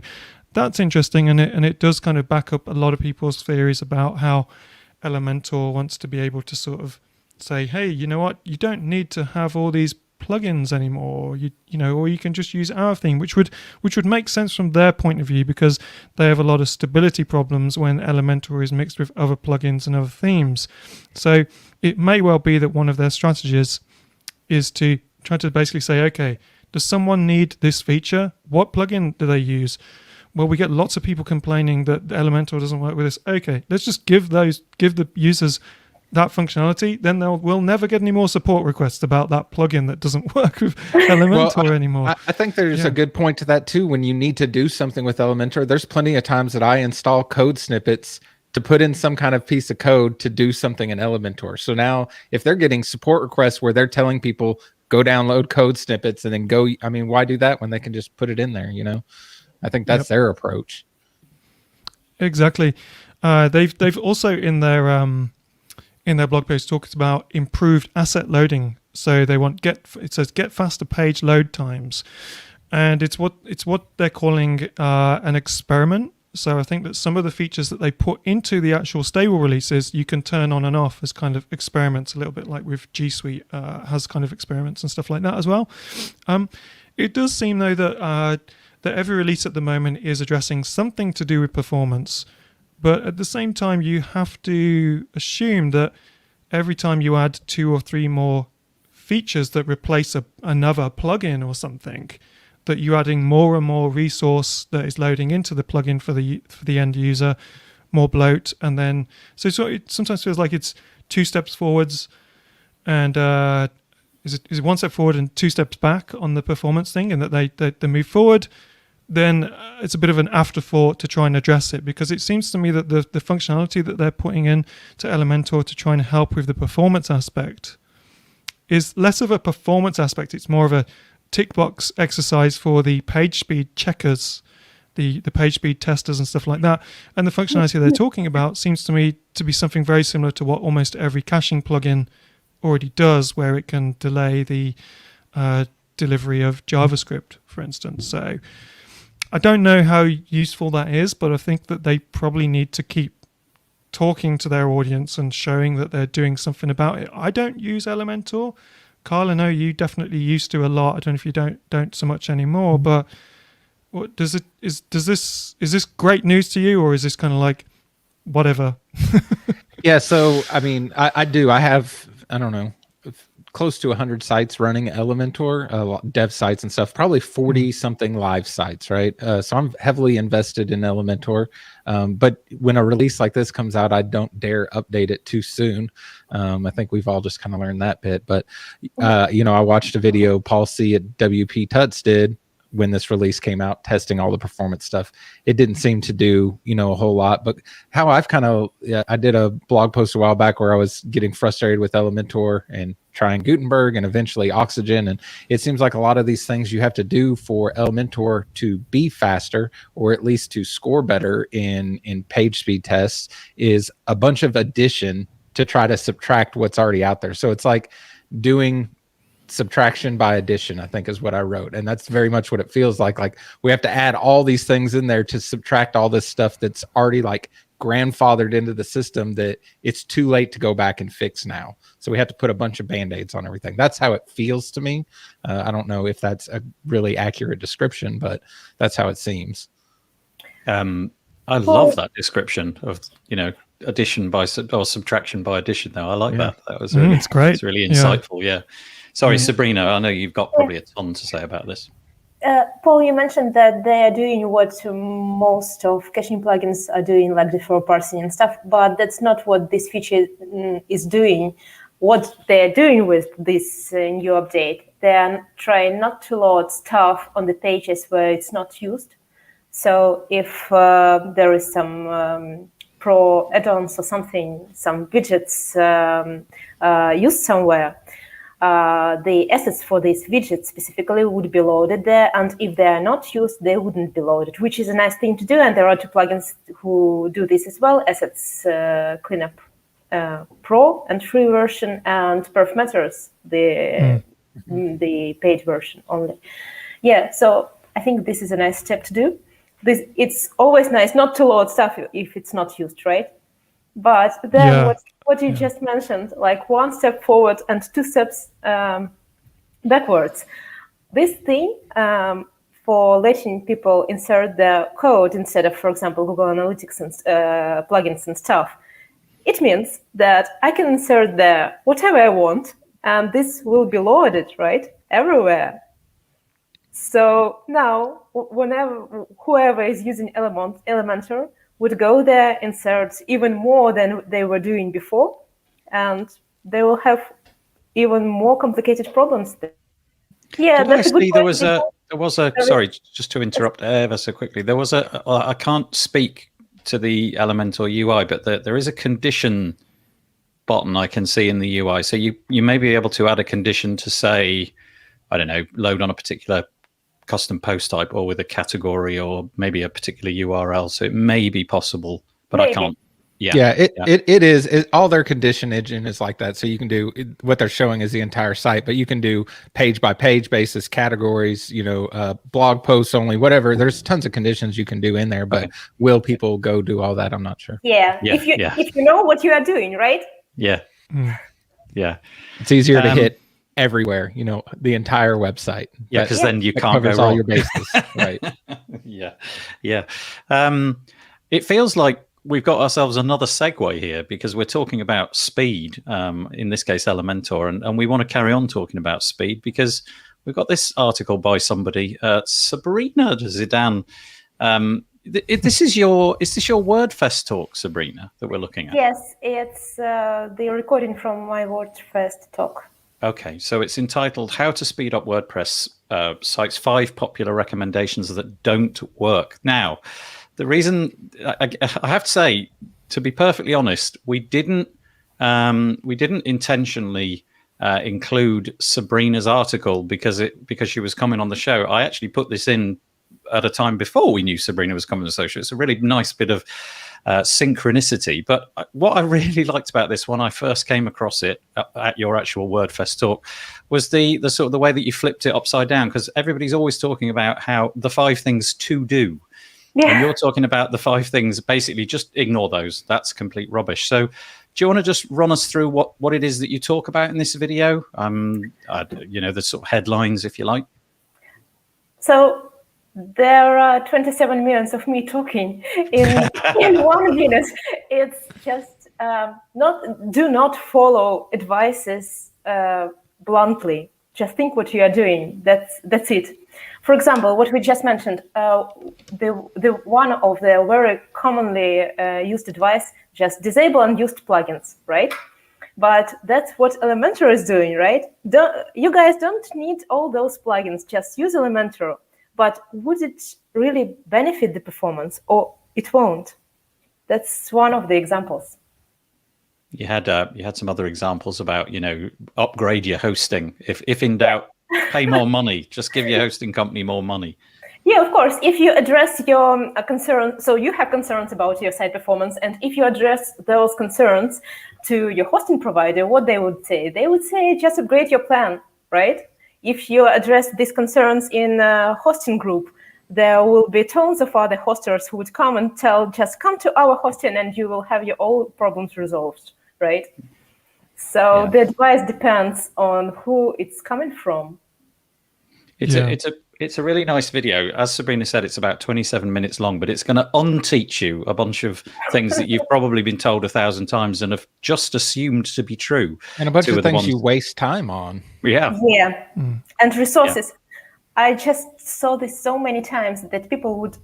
that's interesting, and it does kind of back up a lot of people's theories about how Elementor wants to be able to sort of say, hey, you know what, you don't need to have all these plugins anymore, or you can just use our theme, which would make sense from their point of view, because they have a lot of stability problems when Elementor is mixed with other plugins and other themes. So it may well be that one of their strategies is to try to basically say, okay, does someone need this feature? What plugin do they use? Well, we get lots of people complaining that Elementor doesn't work with this. Okay, let's just give the users that functionality, then we'll never get any more support requests about that plugin that doesn't work with Elementor anymore. I think there's a good point to that too. When you need to do something with Elementor, there's plenty of times that I install code snippets to put in some kind of piece of code to do something in Elementor. So now if they're getting support requests where they're telling people go download code snippets and then go, I mean, why do that when they can just put it in there, I think that's their approach. Exactly. They've also in their blog post talked about improved asset loading. So they want get faster page load times, and it's what they're calling an experiment. So I think that some of the features that they put into the actual stable releases you can turn on and off as kind of experiments, a little bit like with G Suite has kind of experiments and stuff like that as well. It does seem though that every release at the moment is addressing something to do with performance. But at the same time, you have to assume that every time you add 2 or 3 more features that replace another plugin or something, that you're adding more and more resource that is loading into the plugin for the end user, more bloat, and then so it sometimes feels like it's 2 steps forwards, and is it 1 step forward and 2 steps back on the performance thing, and that they move forward. Then it's a bit of an afterthought to try and address it, because it seems to me that the functionality that they're putting in to Elementor to try and help with the performance aspect is less of a performance aspect. It's more of a tick box exercise for the page speed checkers, the page speed testers and stuff like that. And the functionality they're talking about seems to me to be something very similar to what almost every caching plugin already does, where it can delay the delivery of JavaScript, for instance. So I don't know how useful that is, but I think that they probably need to keep talking to their audience and showing that they're doing something about it. I don't use Elementor. Carl, I know you definitely used to a lot. I don't know if you don't so much anymore, but what is this great news to you, or is this kind of like whatever? Yeah, so I mean, I do. I have, I don't know, close to 100 sites running Elementor, dev sites and stuff, probably 40 something live sites, right? So I'm heavily invested in Elementor. But when a release like this comes out, I don't dare update it too soon. I think we've all just kind of learned that bit. But, I watched a video Paul C. at WP Tuts did when this release came out, testing all the performance stuff. It didn't seem to do, a whole lot. But how I've I did a blog post a while back where I was getting frustrated with Elementor and trying Gutenberg and eventually Oxygen. And it seems like a lot of these things you have to do for Elementor to be faster, or at least to score better in page speed tests, is a bunch of addition to try to subtract what's already out there. So it's like doing subtraction by addition, I think is what I wrote. And that's very much what it feels like. Like we have to add all these things in there to subtract all this stuff that's already like grandfathered into the system that it's too late to go back and fix now. So we have to put a bunch of Band-Aids on everything. That's how it feels to me. I don't know if that's a really accurate description, but that's how it seems. I love that description of, addition by or subtraction by addition, though. I like that. That was really, it's great. It's really insightful. Yeah. Sorry, Sabrina, I know you've got probably a ton to say about this. Paul, you mentioned that they are doing what most of caching plugins are doing, like default parsing and stuff, but that's not what this feature is doing. What they're doing with this new update, they're trying not to load stuff on the pages where it's not used. So if there is some pro add-ons or something, some widgets used somewhere, the assets for these widgets specifically would be loaded there, and if they are not used, they wouldn't be loaded, which is a nice thing to do. And there are two plugins who do this as well: Assets Cleanup Pro and free version, and Perf Matters, the paid version only. Yeah, so I think this is a nice step to do. It's always nice not to load stuff if it's not used, right? But then what you just mentioned, like one step forward and two steps backwards. This thing for letting people insert their code instead of, for example, Google Analytics and plugins and stuff, it means that I can insert there whatever I want, and this will be loaded, right, everywhere. So now, whoever is using Elementor would go there, insert even more than they were doing before, and they will have even more complicated problems there. Yeah, that's a good point. There was a sorry, just to interrupt ever so quickly. There was I can't speak to the Elementor UI, but there is a condition button I can see in the UI. So you may be able to add a condition to say, I don't know, load on a particular custom post type or with a category or maybe a particular URL. So it may be possible, but maybe. I can't. It is. All their condition engine is like that. So you can do what they're showing is the entire site, but you can do page by page basis, categories, blog posts only, whatever. There's tons of conditions you can do in there, but will people go do all that? I'm not sure. If you know what you are doing, right? Yeah. It's easier to hit everywhere, the entire website. Yeah, because then you can't covers go all wrong. your bases. Right. Yeah. It feels like we've got ourselves another segue here because we're talking about speed, in this case Elementor, and we want to carry on talking about speed because we've got this article by somebody, Sabrina Zidane. Is this your WordFest talk, Sabrina, that we're looking at? Yes, it's the recording from my WordFest talk. Okay, so it's entitled "How to Speed Up WordPress Sites: 5 Popular Recommendations That Don't Work." Now, the reason I have to say, to be perfectly honest, we didn't intentionally include Sabrina's article because she was coming on the show. I actually put this in at a time before we knew Sabrina was coming on the show. It's a really nice bit of synchronicity. But what I really liked about this when I first came across it at your actual WordFest talk was the sort of the way that you flipped it upside down, because everybody's always talking about how the 5 things to do. Yeah. And you're talking about the 5 things, basically just ignore those. That's complete rubbish. So do you want to just run us through what it is that you talk about in this video? The sort of headlines, if you like. So there are 27 minutes of me talking in 1 minute. It's just do not follow advices bluntly. Just think what you are doing. That's it. For example, what we just mentioned, the one of the very commonly used advice, just disable unused plugins, right? But that's what Elementor is doing, right? You guys don't need all those plugins. Just use Elementor. But would it really benefit the performance, or it won't? That's one of the examples. You had some other examples about upgrade your hosting. If in doubt, pay more money. Just give your hosting company more money. Yeah, of course. If you address your concerns, so you have concerns about your site performance, and if you address those concerns to your hosting provider, what they would say? They would say, just upgrade your plan, right? If you address these concerns in a hosting group, there will be tons of other hosters who would come and tell, just come to our hosting and you will have your all problems resolved, right? So the advice depends on who it's coming from. It's a really nice video. As Sabrina said, it's about 27 minutes long, but it's going to unteach you a bunch of things that you've probably been told 1,000 times and have just assumed to be true. And a bunch of things you waste time on. Yeah. And resources. Yeah. I just saw this so many times that people would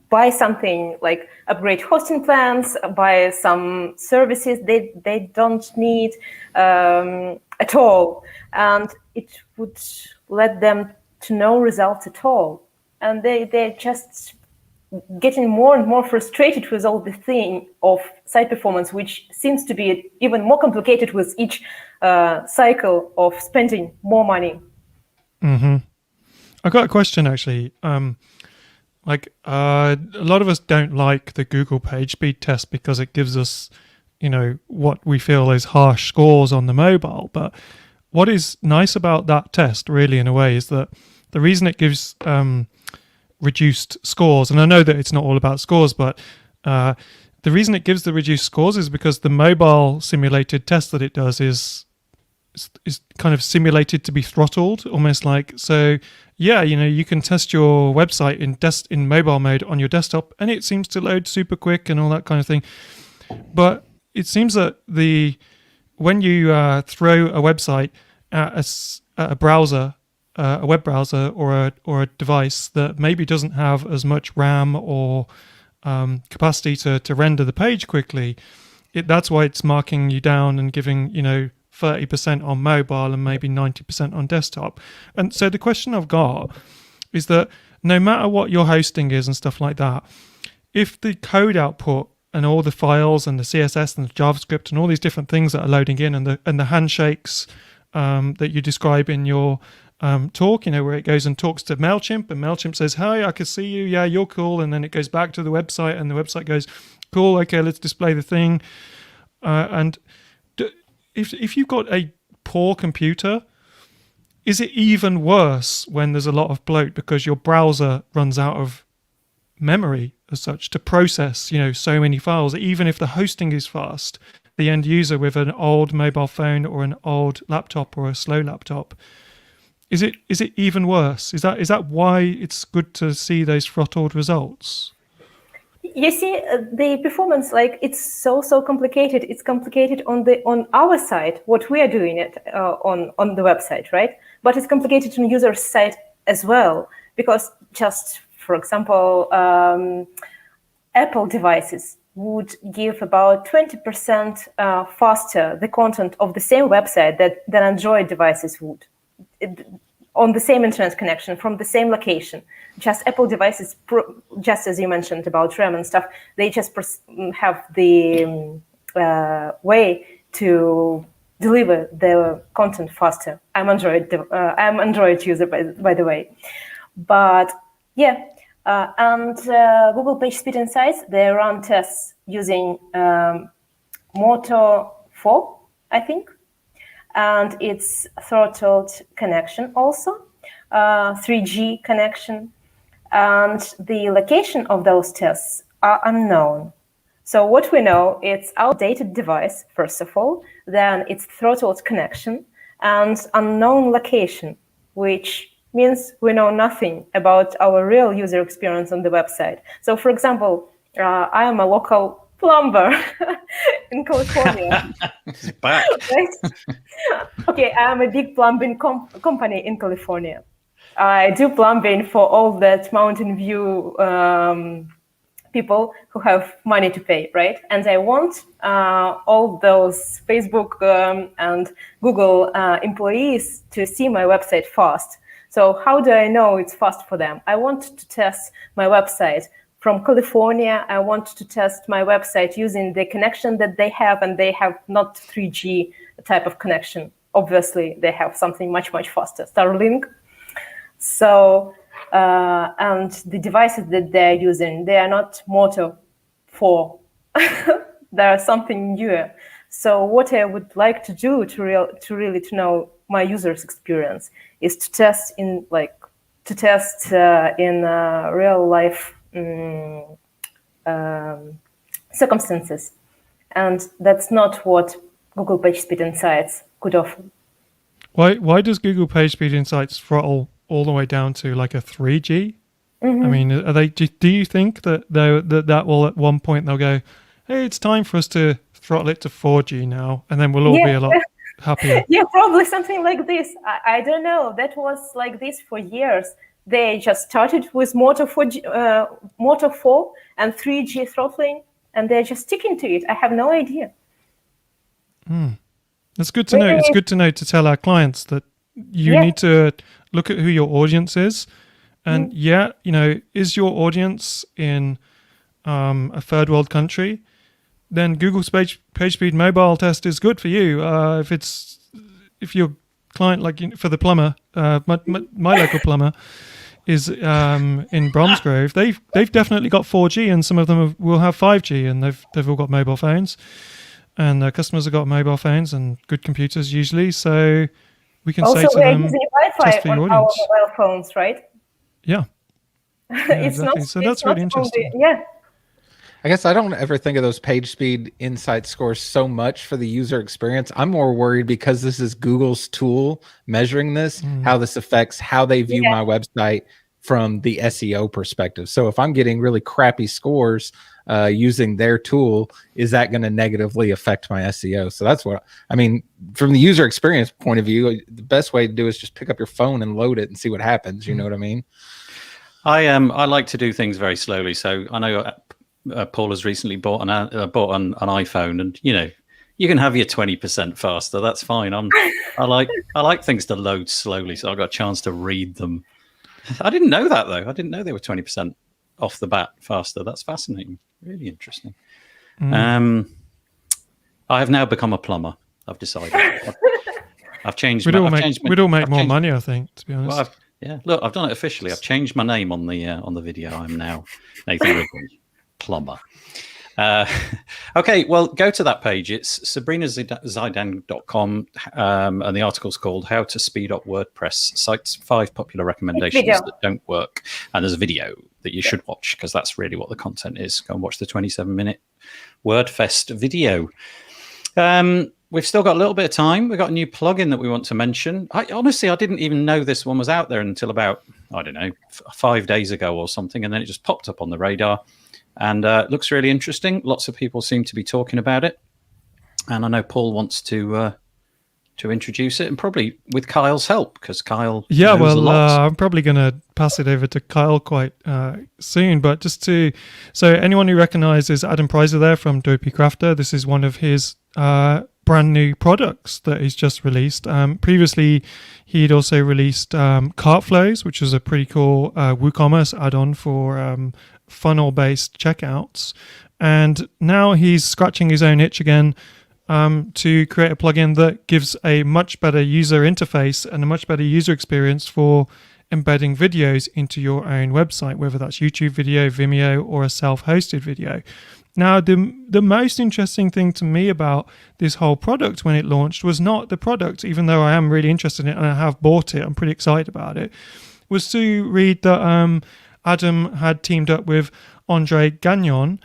buy something like upgrade hosting plans, buy some services they don't need at all. And it would let them to no results at all. And they're just getting more and more frustrated with all the thing of site performance, which seems to be even more complicated with each cycle of spending more money. Mm-hmm. I've got a question, actually. A lot of us don't like the Google page speed test because it gives us, what we feel is harsh scores on the mobile. But what is nice about that test, really, in a way, is that the reason it gives reduced scores, and I know that it's not all about scores, but the reason it gives the reduced scores is because the mobile simulated test that it does is kind of simulated to be throttled, almost like. So yeah, you can test your website in mobile mode on your desktop and it seems to load super quick and all that kind of thing. But it seems that when you throw a website at a browser, a web browser or a device that maybe doesn't have as much RAM or capacity to render the page quickly, that's why it's marking you down and giving 30% on mobile and maybe 90% on desktop. And so the question I've got is that no matter what your hosting is and stuff like that, if the code output and all the files and the CSS and the JavaScript and all these different things that are loading in and the handshakes that you describe in your talk, where it goes and talks to MailChimp and MailChimp says, hi, I can see you. Yeah, you're cool. And then it goes back to the website and the website goes, cool. Okay, let's display the thing. If you've got a poor computer, is it even worse when there's a lot of bloat because your browser runs out of memory as such to process, so many files? Even if the hosting is fast, the end user with an old mobile phone or an old laptop or a slow laptop, is it even worse? Is that why it's good to see those throttled results? You see, the performance, it's so complicated. It's complicated on our side, what we are doing it on the website, right? But it's complicated on user's side as well, because just, for example, Apple devices would give about 20% faster the content of the same website than Android devices would. On the same internet connection from the same location. Just Apple devices, just as you mentioned about RAM and stuff, they just have the way to deliver the content faster. I'm Android user, by the way. But yeah, and Google PageSpeed Insights, they run tests using Moto 4, I think. And it's throttled connection also, 3G connection. And the location of those tests are unknown. So what we know, it's outdated device, first of all, then it's throttled connection and unknown location, which means we know nothing about our real user experience on the website. So for example, I am a local plumber in California. Back. Right? Okay, I'm a big plumbing company in California. I do plumbing for all that Mountain View people who have money to pay, right? And I want all those Facebook and Google employees to see my website fast. So how do I know it's fast for them? I want to test my website from California. I want to test my website using the connection that they have, and they have not 3G type of connection. Obviously, they have something much faster, Starlink. So, and the devices that they're using, they are not Moto 4. They are something newer. So what I would like to do to really know my user's experience is to test in real life circumstances, and that's not what Google PageSpeed Insights could offer. Why does Google PageSpeed Insights throttle all the way down to like a 3G? Mm-hmm. I mean, do you think that that will at one point they'll go, hey, it's time for us to throttle it to 4G now, and then we'll all be a lot happier? Yeah, probably something like this. I don't know. That was like this for years. They just started with Moto 4 and 3G throttling, and they're just sticking to it. I have no idea. That's good to know. It's good to know to tell our clients that you need to look at who your audience is. And is your audience in a third world country, then Google's PageSpeed mobile test is good for you. If your client, like for the plumber, my local plumber is in Bromsgrove, they've definitely got 4G, and some of them will have 5G, and they've all got mobile phones, and their customers have got mobile phones and good computers usually. So we can say to them, using Wi-Fi test for your on our audience. mobile phones, right? Yeah. It's exactly. not. So that's really interesting. I guess I don't ever think of those PageSpeed Insight scores so much for the user experience. I'm more worried because this is Google's tool measuring this, how this affects how they view my website from the SEO perspective. So if I'm getting really crappy scores using their tool, is that going to negatively affect my SEO? So that's what I mean. From the user experience point of view, the best way to do is just pick up your phone and load it and see what happens. You know what I mean? I like to do things very slowly. So I know Paul has recently bought an iPhone, and you can have your 20% faster. That's fine. I like things to load slowly, so I got a chance to read them. I didn't know that though. I didn't know they were 20% off the bat faster. That's fascinating. Really interesting. I have now become a plumber. I've decided. I've changed. We'd all make more money, I think. To be honest. Well, look, I've done it officially. I've changed my name on the video. I'm now Nathan Wrigley, plumber. Okay, well, go to that page. It's sabrinazidane.com, and the article's called How to Speed Up WordPress, cites 5 popular recommendations that don't work. And there's a video that you should watch, because that's really what the content is. Go and watch the 27-minute WordFest video. We've still got a little bit of time. We've got a new plugin that we want to mention. Honestly, I didn't even know this one was out there until about, 5 days ago or something, and then it just popped up on the radar. And it looks really interesting. Lots of people seem to be talking about it. And I know Paul wants to introduce it, and probably with Kyle's help, because Kyle knows a lot. I'm probably going to pass it over to Kyle quite soon. But so anyone who recognizes Adam Preiser there from Dopey Crafter, this is one of his brand new products that he's just released. Previously, he'd also released Cart Flows, which was a pretty cool WooCommerce add-on for funnel-based checkouts. And now he's scratching his own itch again to create a plugin that gives a much better user interface and a much better user experience for embedding videos into your own website, whether that's YouTube video, Vimeo, or a self-hosted video. Now, the most interesting thing to me about this whole product when it launched was not the product, even though I am really interested in it and I have bought it, I'm pretty excited about it, was to read that Adam had teamed up with Andre Gagnon,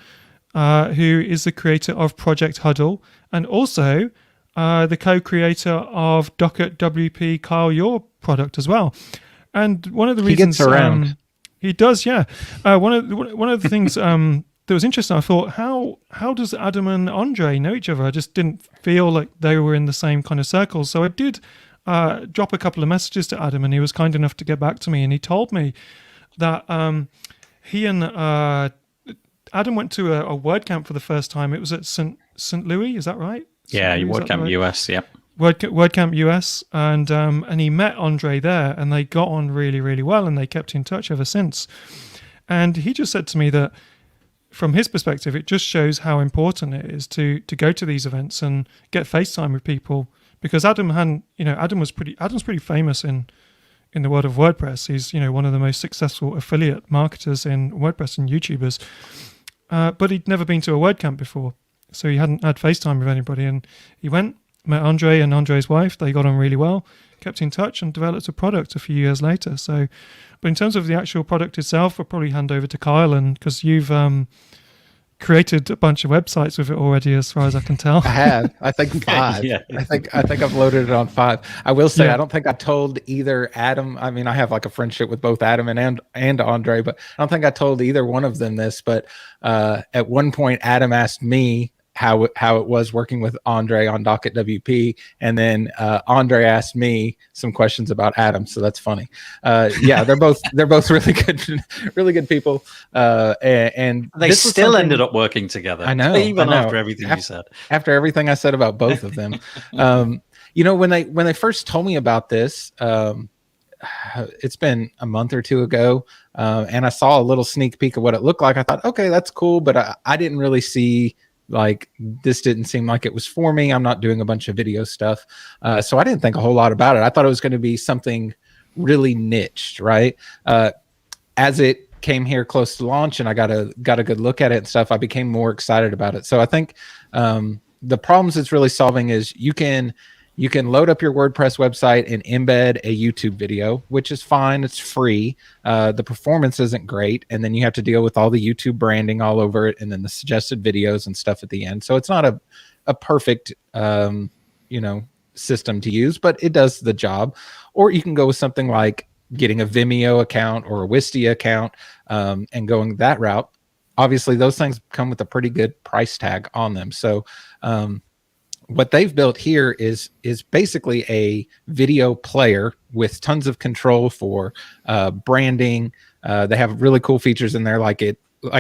who is the creator of Project Huddle, and also the co-creator of Docket WP, Kyle, your product as well. And one of the reasons he gets around, he does, yeah. One of the things that was interesting, I thought, how does Adam and Andre know each other? I just didn't feel like they were in the same kind of circles. So I did drop a couple of messages to Adam, and he was kind enough to get back to me, and he told me that he and Adam went to a WordCamp for the first time. It was at St. Louis, is that right? Yeah, WordCamp US, yeah. WordCamp US, and he met Andre there, and they got on really, really well, and they kept in touch ever since. And he just said to me that from his perspective, it just shows how important it is to go to these events and get FaceTime with people, because Adam's pretty famous in the world of WordPress. He's one of the most successful affiliate marketers in WordPress and YouTubers, but he'd never been to a WordCamp before, so he hadn't had FaceTime with anybody. And he went, met Andre and Andre's wife. They got on really well, kept in touch, and developed a product a few years later. So, but in terms of the actual product itself, I'll probably hand over to Kyle, and because you've created a bunch of websites with it already, as far as I can tell. I have. I think 5. Yeah. I think I've loaded it on 5. I will say I don't think I told either Adam. I mean, I have like a friendship with both Adam and Andre, but I don't think I told either one of them this. But at one point, Adam asked me how it was working with Andre on Docket WP, and then Andre asked me some questions about Adam. So that's funny. Yeah, they're both really good people. And they still ended up working together. I know, even after everything you said. After everything I said about both of them, when they first told me about this, it's been a month or two ago, and I saw a little sneak peek of what it looked like. I thought, okay, that's cool, but I didn't really see. Like, this didn't seem like it was for me. I'm not doing a bunch of video stuff. So I didn't think a whole lot about it. I thought it was going to be something really niched, right? As it came here close to launch and I got a good look at it and stuff, I became more excited about it. So I think the problems it's really solving is you can load up your WordPress website and embed a YouTube video, which is fine. It's free. The performance isn't great. And then you have to deal with all the YouTube branding all over it and then the suggested videos and stuff at the end. So it's not a perfect, system to use, but it does the job. Or you can go with something like getting a Vimeo account or a Wistia account and going that route. Obviously, those things come with a pretty good price tag on them. So, what they've built here is basically a video player with tons of control for branding. They have really cool features in there, like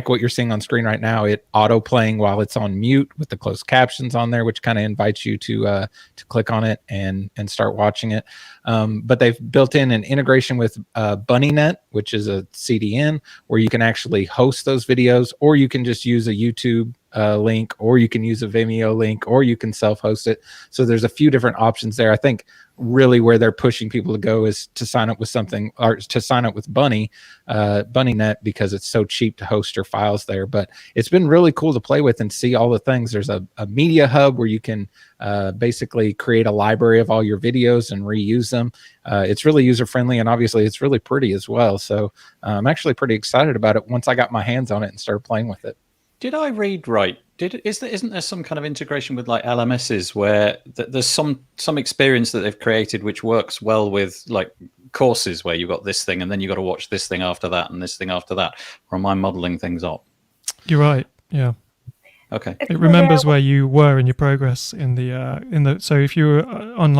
what you're seeing on screen right now. It auto playing while it's on mute with the closed captions on there, which kind of invites you to click on it and start watching it. But they've built in an integration with BunnyNet, which is a CDN where you can actually host those videos, or you can just use a YouTube link, or you can use a Vimeo link, or you can self-host it. So there's a few different options there. I think really where they're pushing people to go is to sign up with something, or to sign up with BunnyNet, because it's so cheap to host your files there. But it's been really cool to play with and see all the things. There's a media hub where you can basically create a library of all your videos and reuse them. It's really user-friendly, and obviously it's really pretty as well. So I'm actually pretty excited about it once I got my hands on it and started playing with it. Did I read right? Isn't there some kind of integration with like LMSs where there's some experience that they've created which works well with like courses where you've got this thing and then you've got to watch this thing after that and this thing after that? Or am I modeling things up? You're right. Yeah. Okay. It remembers where you were in your progress in the. So if you were on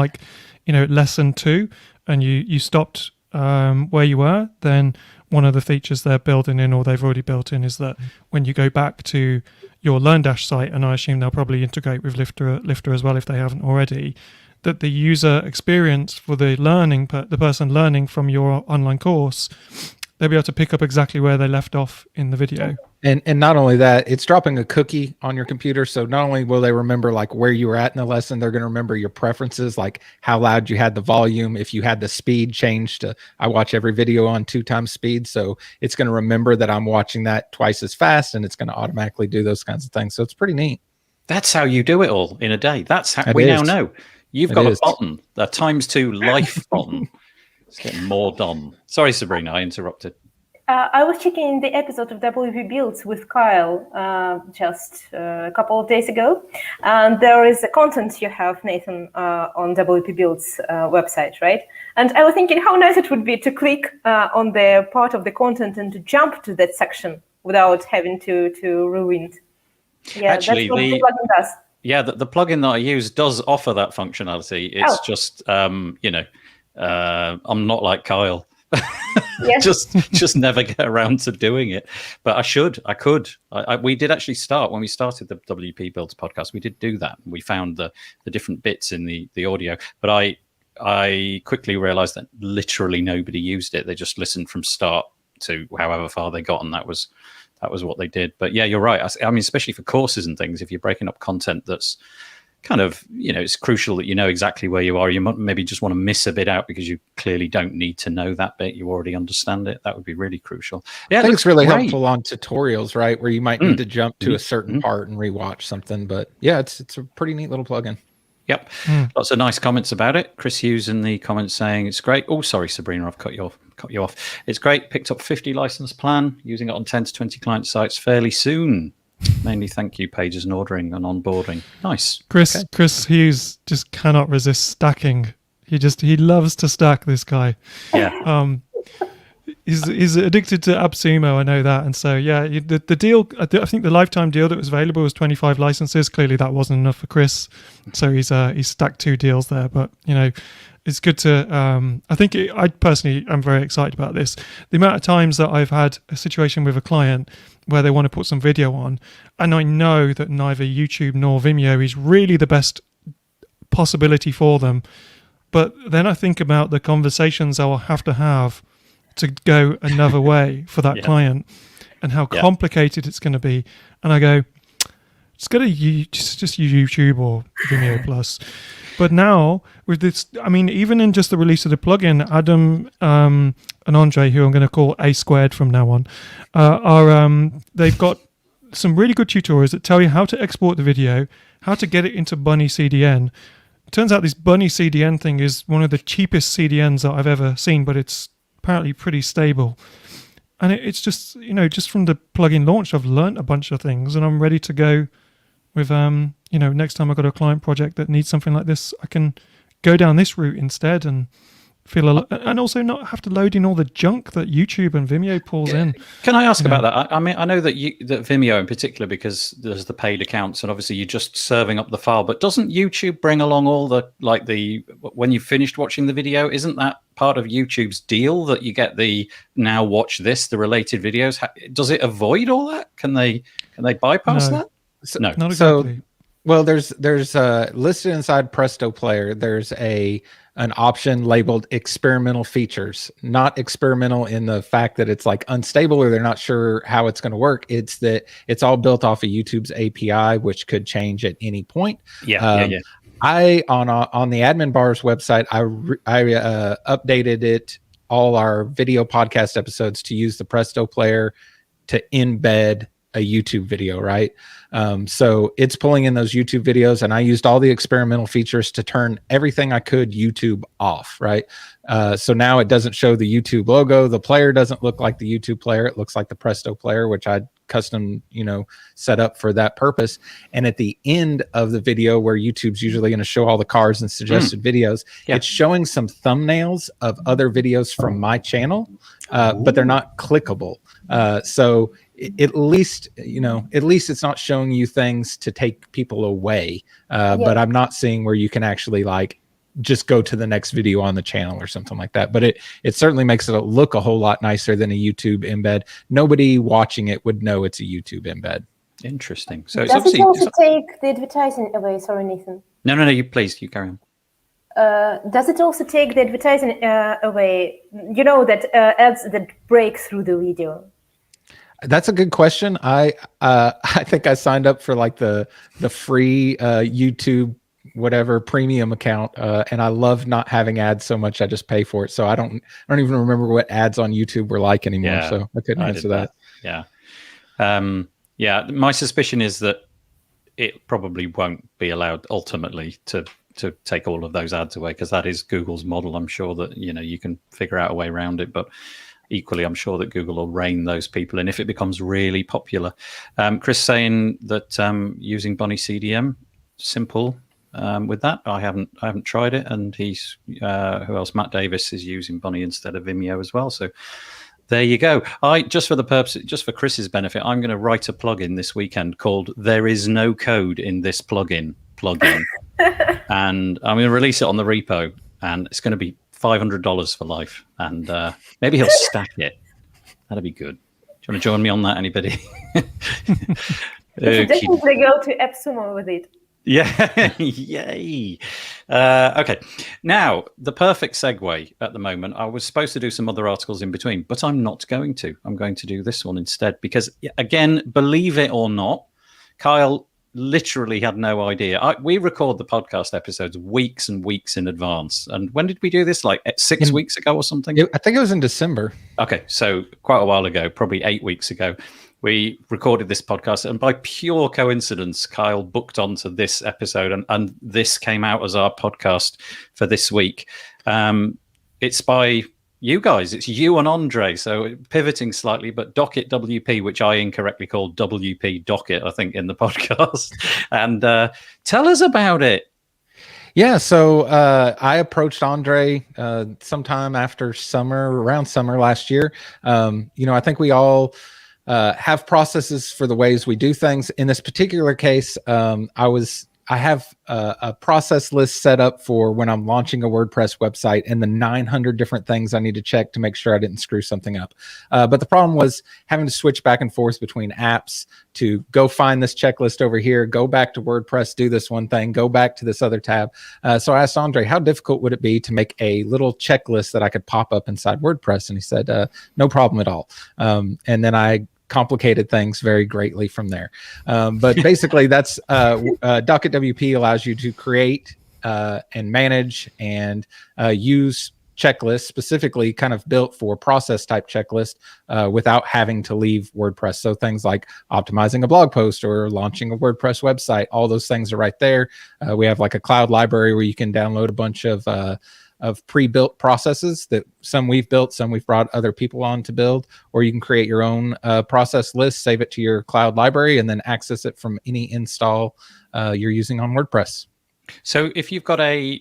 lesson 2 and you stopped where you were, then one of the features they're building in, or they've already built in, is that when you go back to your LearnDash site, and I assume they'll probably integrate with Lifter as well if they haven't already, that the user experience for the person learning from your online course, they'll be able to pick up exactly where they left off in the video. And not only that, it's dropping a cookie on your computer. So not only will they remember like where you were at in the lesson, they're going to remember your preferences, like how loud you had the volume, if you had the speed changed to, I watch every video on 2 times speed. So it's going to remember that I'm watching that twice as fast, and it's going to automatically do those kinds of things. So it's pretty neat. That's how you do it all in a day. That's how we now know. You've got a button, a ×2 life button. It's getting more done. Sorry, Sabrina, I interrupted. I was checking the episode of WP Builds with Kyle just a couple of days ago, and there is a content you have, Nathan, on WP Builds website, right? And I was thinking how nice it would be to click on the part of the content and to jump to that section without having to rewind. Yeah, actually, that's what the plugin does. Yeah, the plugin that I use does offer that functionality. It's just, I'm not like Kyle. Yes. just never get around to doing it, but I could. We did actually start when we started the WP Builds podcast. We did do that. We found the different bits in the audio, but I quickly realized that literally nobody used it. They just listened from start to however far they got, and that was what they did. But yeah, you're right. I mean, especially for courses and things, if you're breaking up content that's kind of, it's crucial that you know exactly where you are. You might maybe just want to miss a bit out because you clearly don't need to know that bit. You already understand it. That would be really crucial. Yeah, I think it's really helpful on tutorials, right? Where you might need to jump to a certain part and rewatch something. But yeah, it's a pretty neat little plugin. Yep. Lots of nice comments about it. Chris Hughes in the comments saying it's great. Oh, sorry, Sabrina, I've cut you off. It's great. Picked up 50 license plan, using it on 10 to 20 client sites fairly soon. Mainly thank you pages and ordering and onboarding. Nice. Chris Hughes just cannot resist stacking. He loves to stack, this guy. Yeah. He's addicted to AppSumo, I know that. And so, yeah, the deal, I think the lifetime deal that was available was 25 licenses. Clearly that wasn't enough for Chris. So he's stacked 2 deals there. But, it's good to, I personally am very excited about this. The amount of times that I've had a situation with a client where they want to put some video on, and I know that neither YouTube nor Vimeo is really the best possibility for them. But then I think about the conversations I will have to go another way for that client, and how complicated it's going to be. And I go, just go to just use YouTube or Vimeo Plus. But now with this, I mean, even in just the release of the plugin, Adam and Andre, who I'm going to call A Squared from now on, they've got some really good tutorials that tell you how to export the video, how to get it into Bunny CDN. It turns out this Bunny CDN thing is one of the cheapest CDNs that I've ever seen, but it's apparently pretty stable. And it's just, just from the plugin launch, I've learned a bunch of things, and I'm ready to go with, next time I've got a client project that needs something like this, I can go down this route instead and and also not have to load in all the junk that YouTube and Vimeo pulls in. Can I ask about that? I mean, I know that that Vimeo in particular, because there's the paid accounts, and obviously you're just serving up the file. But doesn't YouTube bring along all when you've finished watching the video? Isn't that part of YouTube's deal that you get the now watch this, the related videos? Does it avoid all that? Can they bypass that? No, not exactly. Well, there's listed inside Presto Player. There's an option labeled experimental features, not experimental in the fact that it's like unstable or they're not sure how it's going to work. It's that it's all built off of YouTube's API, which could change at any point. Yeah. I on the admin bar's website, I updated it, all our video podcast episodes, to use the Presto Player to embed a YouTube video, right? So it's pulling in those YouTube videos, and I used all the experimental features to turn everything I could YouTube off, right? So now it doesn't show the YouTube logo. The player doesn't look like the YouTube player. It looks like the Presto Player, which I custom, set up for that purpose. And at the end of the video, where YouTube's usually going to show all the cars and suggested videos, it's showing some thumbnails of other videos from my channel, but they're not clickable. So at least it's not showing you things to take people away. But I'm not seeing where you can actually just go to the next video on the channel or something like that. But it certainly makes it look a whole lot nicer than a YouTube embed. Nobody watching it would know it's a YouTube embed. Interesting. So does it also take the advertising away? Sorry, Nathan. No, you carry on. Does it also take the advertising away? That ads that break through the video. That's a good question. I think I signed up for the free YouTube whatever premium account, and I love not having ads so much. I just pay for it, so I don't even remember what ads on YouTube were like anymore. So I couldn't answer that. Yeah. My suspicion is that it probably won't be allowed ultimately to take all of those ads away, because that is Google's model. I'm sure that you can figure out a way around it, but equally, I'm sure that Google will rein those people in if it becomes really popular. Chris saying that using Bunny CDM, simple with that. I haven't tried it, and he's who else? Matt Davis is using Bunny instead of Vimeo as well. So there you go. Just for Chris's benefit, I'm going to write a plugin this weekend called "There Is No Code in This Plugin," and I'm going to release it on the repo, and it's going to be $500 for life, and maybe he'll stack it. That'd be good. Do you want to join me on that, anybody? You should definitely go to AppSumo with it. Yeah, yay. Okay, now the perfect segue at the moment. I was supposed to do some other articles in between, but I'm not going to. I'm going to do this one instead, because again, believe it or not, Kyle literally had no idea. We record the podcast episodes weeks and weeks in advance. And when did we do this? 6 weeks ago or something? I think it was in December. Okay, so quite a while ago, probably 8 weeks ago. we recorded this podcast, and by pure coincidence, Kyle booked onto this episode, and this came out as our podcast for this week. It's by you guys. It's you and Andre. So pivoting slightly, but Docket WP, which I incorrectly called WP Docket, I think, in the podcast. And tell us about it. Yeah, so I approached Andre sometime after around summer last year. I think we all have processes for the ways we do things. In this particular case, I have a process list set up for when I'm launching a WordPress website and the 900 different things I need to check to make sure I didn't screw something up. But the problem was having to switch back and forth between apps to go find this checklist over here, go back to WordPress, do this one thing, go back to this other tab. So I asked Andre, how difficult would it be to make a little checklist that I could pop up inside WordPress? And he said, no problem at all. And then I complicated things very greatly from there. But basically that's Docket WP allows you to create and manage and use checklists, specifically kind of built for process type checklist without having to leave WordPress. So things like optimizing a blog post or launching a WordPress website, all those things are right there. We have like a cloud library where you can download a bunch of pre-built processes that some we've built, some we've brought other people on to build, or you can create your own process list, save it to your cloud library, and then access it from any install you're using on WordPress. So if you've got a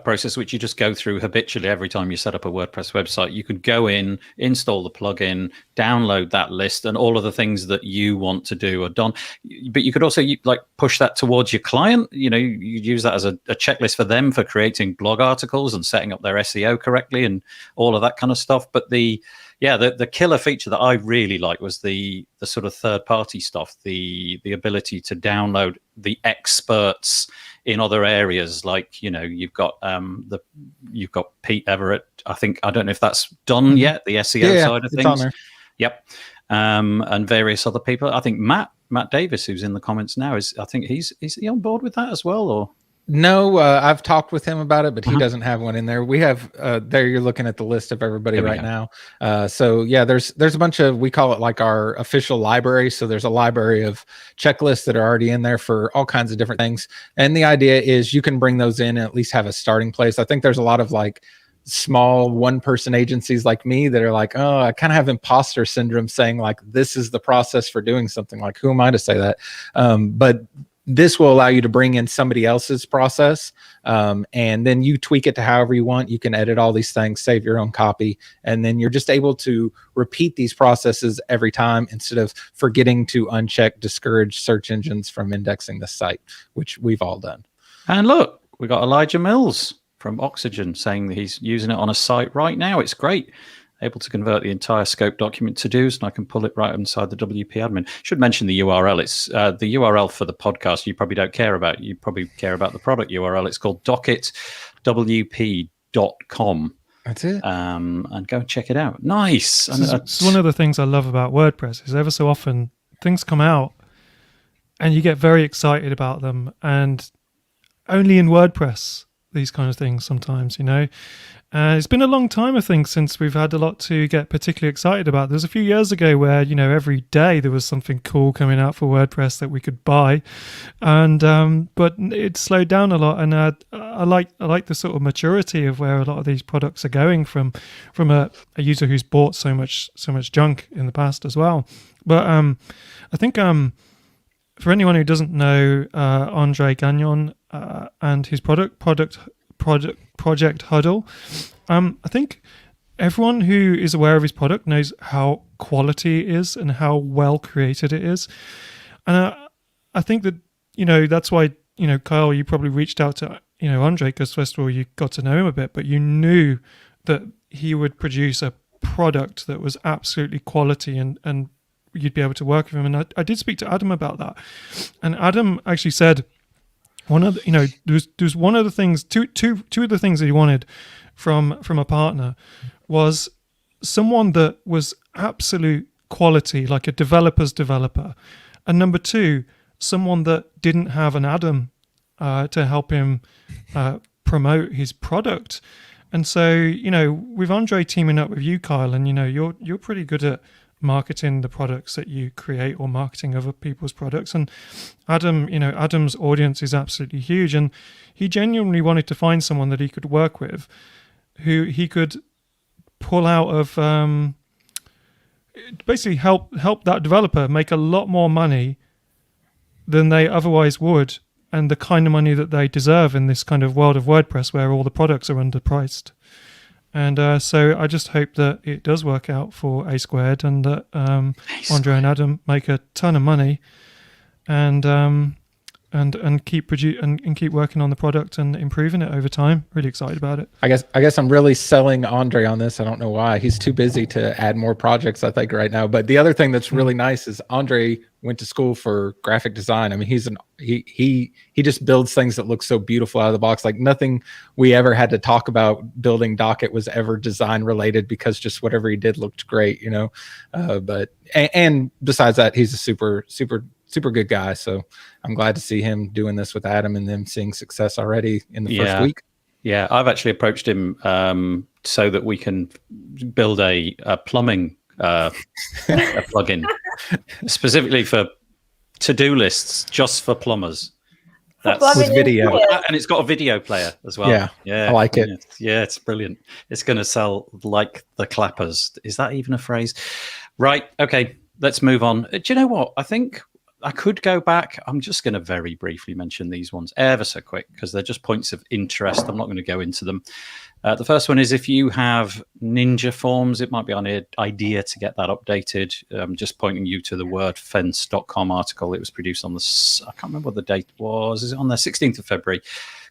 process which you just go through habitually every time you set up a WordPress website, you could go in, install the plugin, download that list, and all of the things that you want to do are done. But you could also push that towards your client. You use that as a checklist for them for creating blog articles and setting up their SEO correctly and all of that kind of stuff. But the killer feature that I really like was the sort of third-party stuff, the ability to download the experts in other areas. Like, you've got Pete Everett. I don't know if that's done yet, the SEO side of things. On there. Yep. And various other people. I think Matt Davis, who's in the comments now, is he on board with that as well, or? No, I've talked with him about it, but he doesn't have one in there. We have there. You're looking at the list of everybody right now. So yeah, there's a bunch of, we call it like our official library. So there's a library of checklists that are already in there for all kinds of different things. And the idea is you can bring those in and at least have a starting place. I think there's a lot of like small one-person agencies like me that are like, oh, I kind of have imposter syndrome saying like, this is the process for doing something. Like, who am I to say that? But this will allow you to bring in somebody else's process, and then you tweak it to however you want. You can edit all these things, save your own copy, and then you're just able to repeat these processes every time instead of forgetting to uncheck discourage search engines from indexing the site, which we've all done. And look, we got Elijah Mills from Oxygen saying that he's using it on a site right now. It's great. Able to convert the entire scope document to dos, and I can pull it right inside the WP admin. Should mention the URL. It's the URL for the podcast you probably don't care about. You probably care about the product URL. It's called docketwp.com. That's it. And go check it out. Nice. It's one of the things I love about WordPress is ever so often things come out and you get very excited about them, and only in WordPress these kind of things sometimes, it's been a long time, I think, since we've had a lot to get particularly excited about. There was a few years ago where, every day there was something cool coming out for WordPress that we could buy, and but it slowed down a lot. And I like the sort of maturity of where a lot of these products are going from a user who's bought so much junk in the past as well. But I think for anyone who doesn't know Andre Gagnon and his Project Huddle, I think everyone who is aware of his product knows how quality it is and how well created it is. And I think that, that's why, Kyle, you probably reached out to, Andre, because first of all, you got to know him a bit, but you knew that he would produce a product that was absolutely quality and you'd be able to work with him. And I did speak to Adam about that. And Adam actually said, one of the, there's one of the things, two of the things that he wanted from a partner was someone that was absolute quality, like a developer's developer, and number two, someone that didn't have an Adam to help him promote his product. And so, with Andre teaming up with you, Kyle, and you're pretty good at marketing the products that you create or marketing other people's products. And Adam's audience is absolutely huge, and he genuinely wanted to find someone that he could work with, who he could pull out of basically help that developer make a lot more money than they otherwise would, and the kind of money that they deserve in this kind of world of WordPress where all the products are underpriced. And so I just hope that it does work out for A Squared, and that Andre and Adam make a ton of money, and keep and keep working on the product and improving it over time. Really excited about it. I guess I'm really selling Andre on this. I don't know why. He's too busy to add more projects, I think, right now. But the other thing that's really nice is Andre went to school for graphic design. I mean, he just builds things that look so beautiful out of the box. Like nothing we ever had to talk about building Docket was ever design related, because just whatever he did looked great, you know. But besides that, he's a super good guy. So I'm glad to see him doing this with Adam and them seeing success already in the first week. Yeah, I've actually approached him so that we can build a plumbing a plugin specifically for to-do lists, just for plumbers. That's with video, and it's got a video player as well. Yeah, I like it. Yeah, it's brilliant. It's going to sell like the clappers. Is that even a phrase? Right. Okay, let's move on. Do you know what? I think I could go back. I'm just going to very briefly mention these ones ever so quick, because they're just points of interest. I'm not going to go into them. The first one is, if you have Ninja forms, it might be an idea to get that updated. I'm just pointing you to the wordfence.com article. It was produced on I can't remember what the date was. Is it on the 16th of February?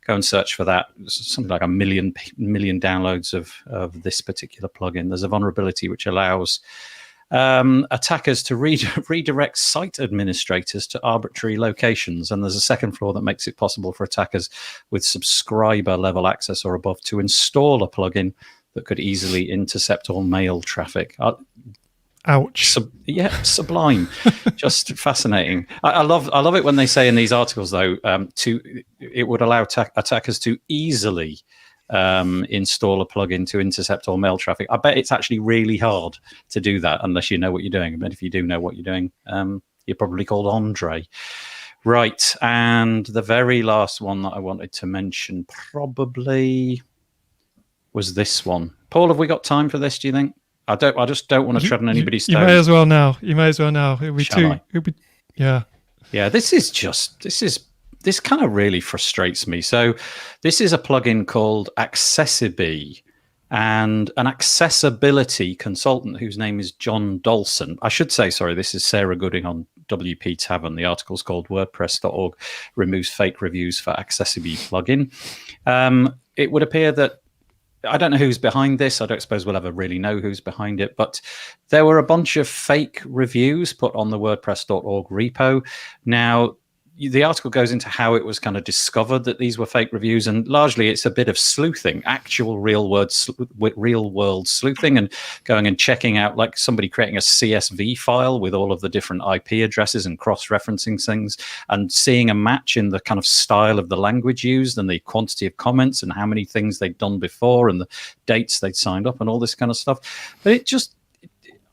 Go and search for that. Something like a million downloads of this particular plugin. There's a vulnerability which allows attackers to redirect site administrators to arbitrary locations, and there's a second flaw that makes it possible for attackers with subscriber level access or above to install a plugin that could easily intercept all mail traffic. Ouch. Sublime. Just fascinating. I love it when they say in these articles, though, it would allow attackers to easily install a plugin to intercept all mail traffic. I bet it's actually really hard to do that unless you know what you're doing. But if you do know what you're doing, you're probably called Andre. Right. And the very last one that I wanted to mention probably was this one. Paul, have we got time for this, do you think? I just don't want to tread on anybody's toes. You may as well now. It'll be yeah. Yeah, this kind of really frustrates me. So this is a plugin called Accessibee, and an accessibility consultant whose name is John Dolson. I should say, sorry, this is Sarah Gooding on WP Tavern. The article's called WordPress.org removes fake reviews for Accessibee plugin. It would appear that, I don't know who's behind this. I don't suppose we'll ever really know who's behind it, but there were a bunch of fake reviews put on the WordPress.org repo. Now, the article goes into how it was kind of discovered that these were fake reviews, and largely it's a bit of sleuthing, actual real world sleuthing, and going and checking out, like somebody creating a CSV file with all of the different IP addresses and cross-referencing things, and seeing a match in the kind of style of the language used and the quantity of comments and how many things they'd done before and the dates they'd signed up and all this kind of stuff. But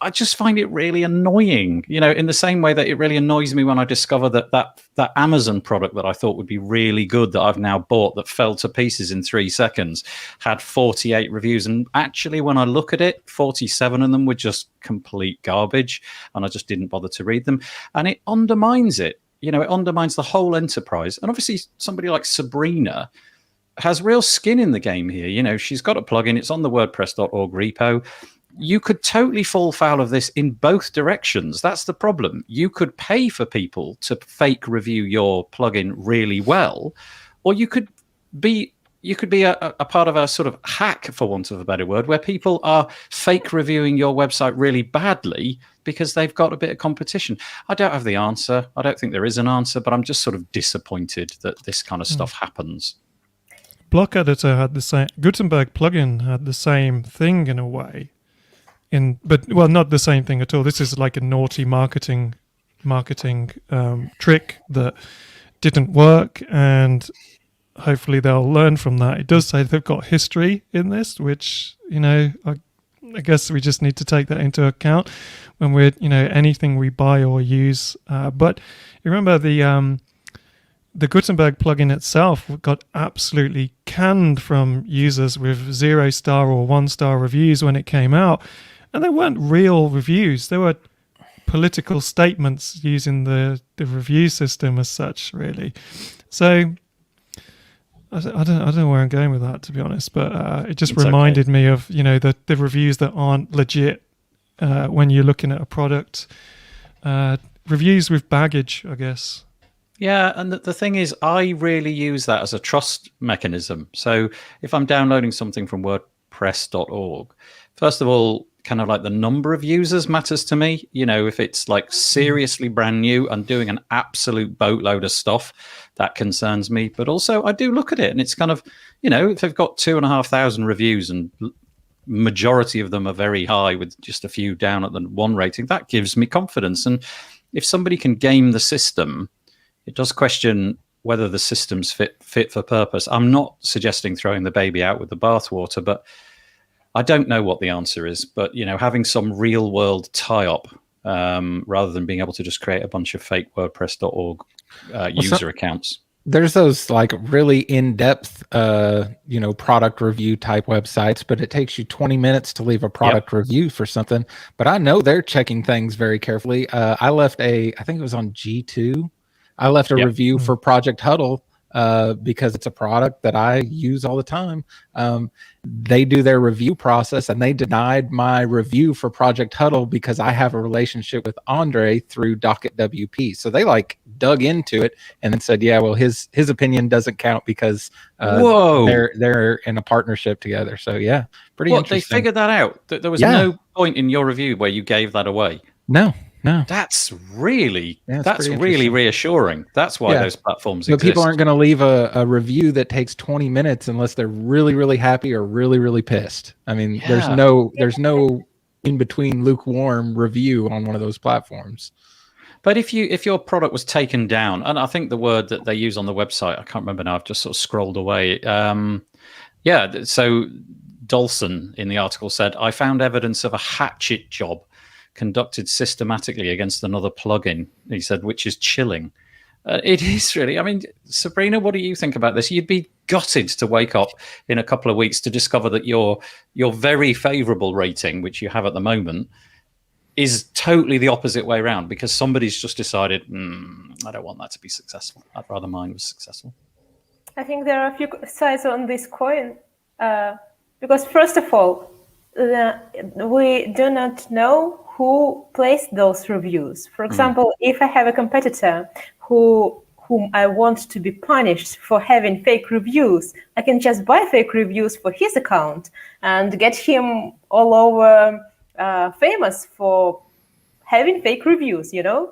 I just find it really annoying, in the same way that it really annoys me when I discover that Amazon product that I thought would be really good, that I've now bought, that fell to pieces in 3 seconds, had 48 reviews. And actually, when I look at it, 47 of them were just complete garbage, and I just didn't bother to read them. And it undermines it. It undermines the whole enterprise. And obviously, somebody like Sabrina has real skin in the game here. She's got a plugin. It's on the WordPress.org repo. You could totally fall foul of this in both directions. That's the problem. You could pay for people to fake review your plugin really well, or you could be a part of a sort of hack, for want of a better word, where people are fake reviewing your website really badly because they've got a bit of competition. I don't have the answer. I don't think there is an answer, but I'm just sort of disappointed that this kind of stuff happens. Block Editor had the same. Gutenberg plugin had the same thing in a way. But not the same thing at all. This is like a naughty marketing trick that didn't work, and hopefully they'll learn from that. It does say they've got history in this, which I guess we just need to take that into account when we're, anything we buy or use. But you remember the Gutenberg plugin itself got absolutely canned from users with 0-star or 1-star reviews when it came out. And they weren't real reviews. They were political statements using the review system as such, really. So I don't know where I'm going with that, to be honest, but it just reminded me of, the reviews that aren't legit when you're looking at a product. Reviews with baggage, I guess. Yeah, and the thing is, I really use that as a trust mechanism. So if I'm downloading something from WordPress.org, first of all, kind of like the number of users matters to me. If it's like seriously brand new and doing an absolute boatload of stuff, that concerns me. But also, I do look at it, and it's kind of, if they've got 2,500 reviews and majority of them are very high with just a few down at the 1 rating, that gives me confidence. And if somebody can game the system, it does question whether the system's fit for purpose. I'm not suggesting throwing the baby out with the bathwater, but I don't know what the answer is. But having some real world tie-up rather than being able to just create a bunch of fake WordPress.org user accounts. There's those like really in-depth, product review type websites, but it takes you 20 minutes to leave a product review for something. But I know they're checking things very carefully. I left I think it was on G2. I left a review for Project Huddle because it's a product that I use all the time. They do their review process, and they denied my review for Project Huddle because I have a relationship with Andre through Docket WP. So they like dug into it and then said, yeah, well, his opinion doesn't count because they're in a partnership together. So yeah, pretty interesting. They figured that out. There was no point in your review where you gave that away. No. That's really reassuring. That's why those platforms exist. But people aren't going to leave a review that takes 20 minutes unless they're really, really happy or really, really pissed. I mean, there's no in between lukewarm review on one of those platforms. But if your product was taken down, and I think the word that they use on the website, I can't remember now, I've just sort of scrolled away. So Deusen in the article said, I found evidence of a hatchet job conducted systematically against another plugin, he said, which is chilling. It is really. I mean, Sabrina, what do you think about this? You'd be gutted to wake up in a couple of weeks to discover that your very favorable rating, which you have at the moment, is totally the opposite way around because somebody's just decided, I don't want that to be successful. I'd rather mine was successful. I think there are a few sides on this coin because first of all, we do not know who placed those reviews. For example, if I have a competitor whom I want to be punished for having fake reviews, I can just buy fake reviews for his account and get him all over famous for having fake reviews, Yeah.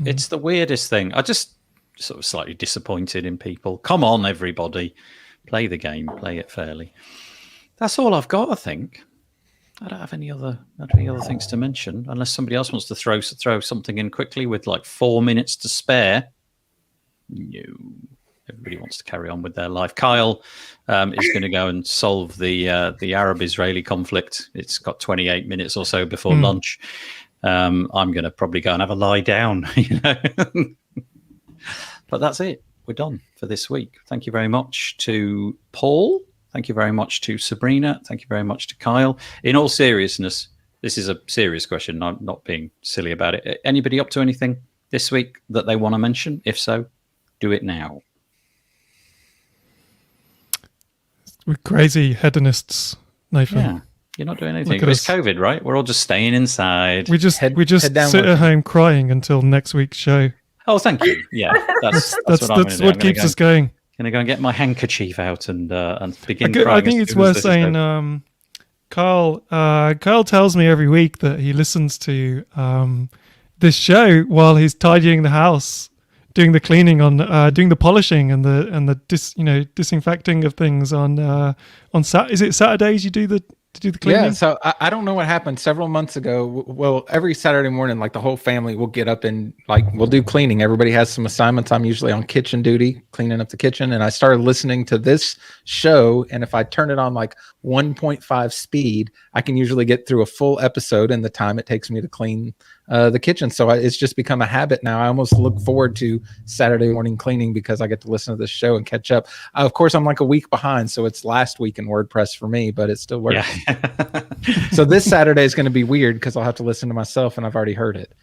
It's the weirdest thing. I just sort of slightly disappointed in people. Come on, everybody. Play the game, play it fairly. That's all I've got, I think. I don't have any other things to mention, unless somebody else wants to throw something in quickly with like 4 minutes to spare. No, everybody wants to carry on with their life. Kyle is going to go and solve the Arab-Israeli conflict. It's got 28 minutes or so before lunch. I'm going to probably go and have a lie down, But that's it. We're done for this week. Thank you very much to Paul. Thank you very much to Sabrina. Thank you very much to Kyle. In all seriousness, this is a serious question. I'm not being silly about it. Anybody up to anything this week that they want to mention? If so, do it now. We're crazy hedonists, Nathan. Yeah, you're not doing anything. It's COVID, right? We're all just staying inside. We just sit at home crying until next week's show. Oh, thank you. Yeah, that's what keeps us going. Gonna go and get my handkerchief out and begin crying. I think it's worth saying. Kyle tells me every week that he listens to this show while he's tidying the house, doing the cleaning doing the polishing and the disinfecting of things on is it Saturdays you do the to do the cleaning? Yeah, so I don't know what happened several months ago. Well, every Saturday morning, like the whole family will get up and like we'll do cleaning. Everybody has some assignments. I'm usually on kitchen duty, cleaning up the kitchen. And I started listening to this show. And if I turn it on like 1.5 speed, I can usually get through a full episode in the time it takes me to clean the kitchen. So it's just become a habit now. I almost look forward to Saturday morning cleaning because I get to listen to this show and catch up. Of course, I'm like a week behind, so it's last week in WordPress for me, but it still works. Yeah. So this Saturday is going to be weird because I'll have to listen to myself and I've already heard it.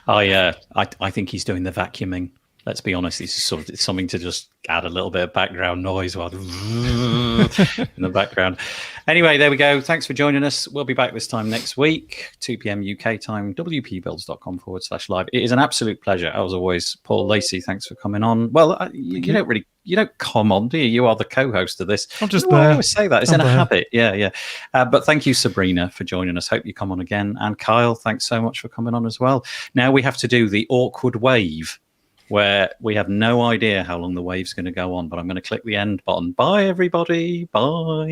Oh yeah, I think he's doing the vacuuming. Let's be honest, it's sort of something to just add a little bit of background noise while in the background. Anyway, there we go. Thanks for joining us. We'll be back this time next week, 2 p.m. UK time, wpbuilds.com/live. It is an absolute pleasure, as always. Paul, Lacey, thanks for coming on. Well, you don't come on, do you? You are the co-host of this. I'm just I there. always say that. It's in a habit. Yeah. But thank you, Sabrina, for joining us. Hope you come on again. And Kyle, thanks so much for coming on as well. Now we have to do the awkward wave, where we have no idea how long the wave's going to go on, but I'm going to click the end button. Bye, everybody. Bye.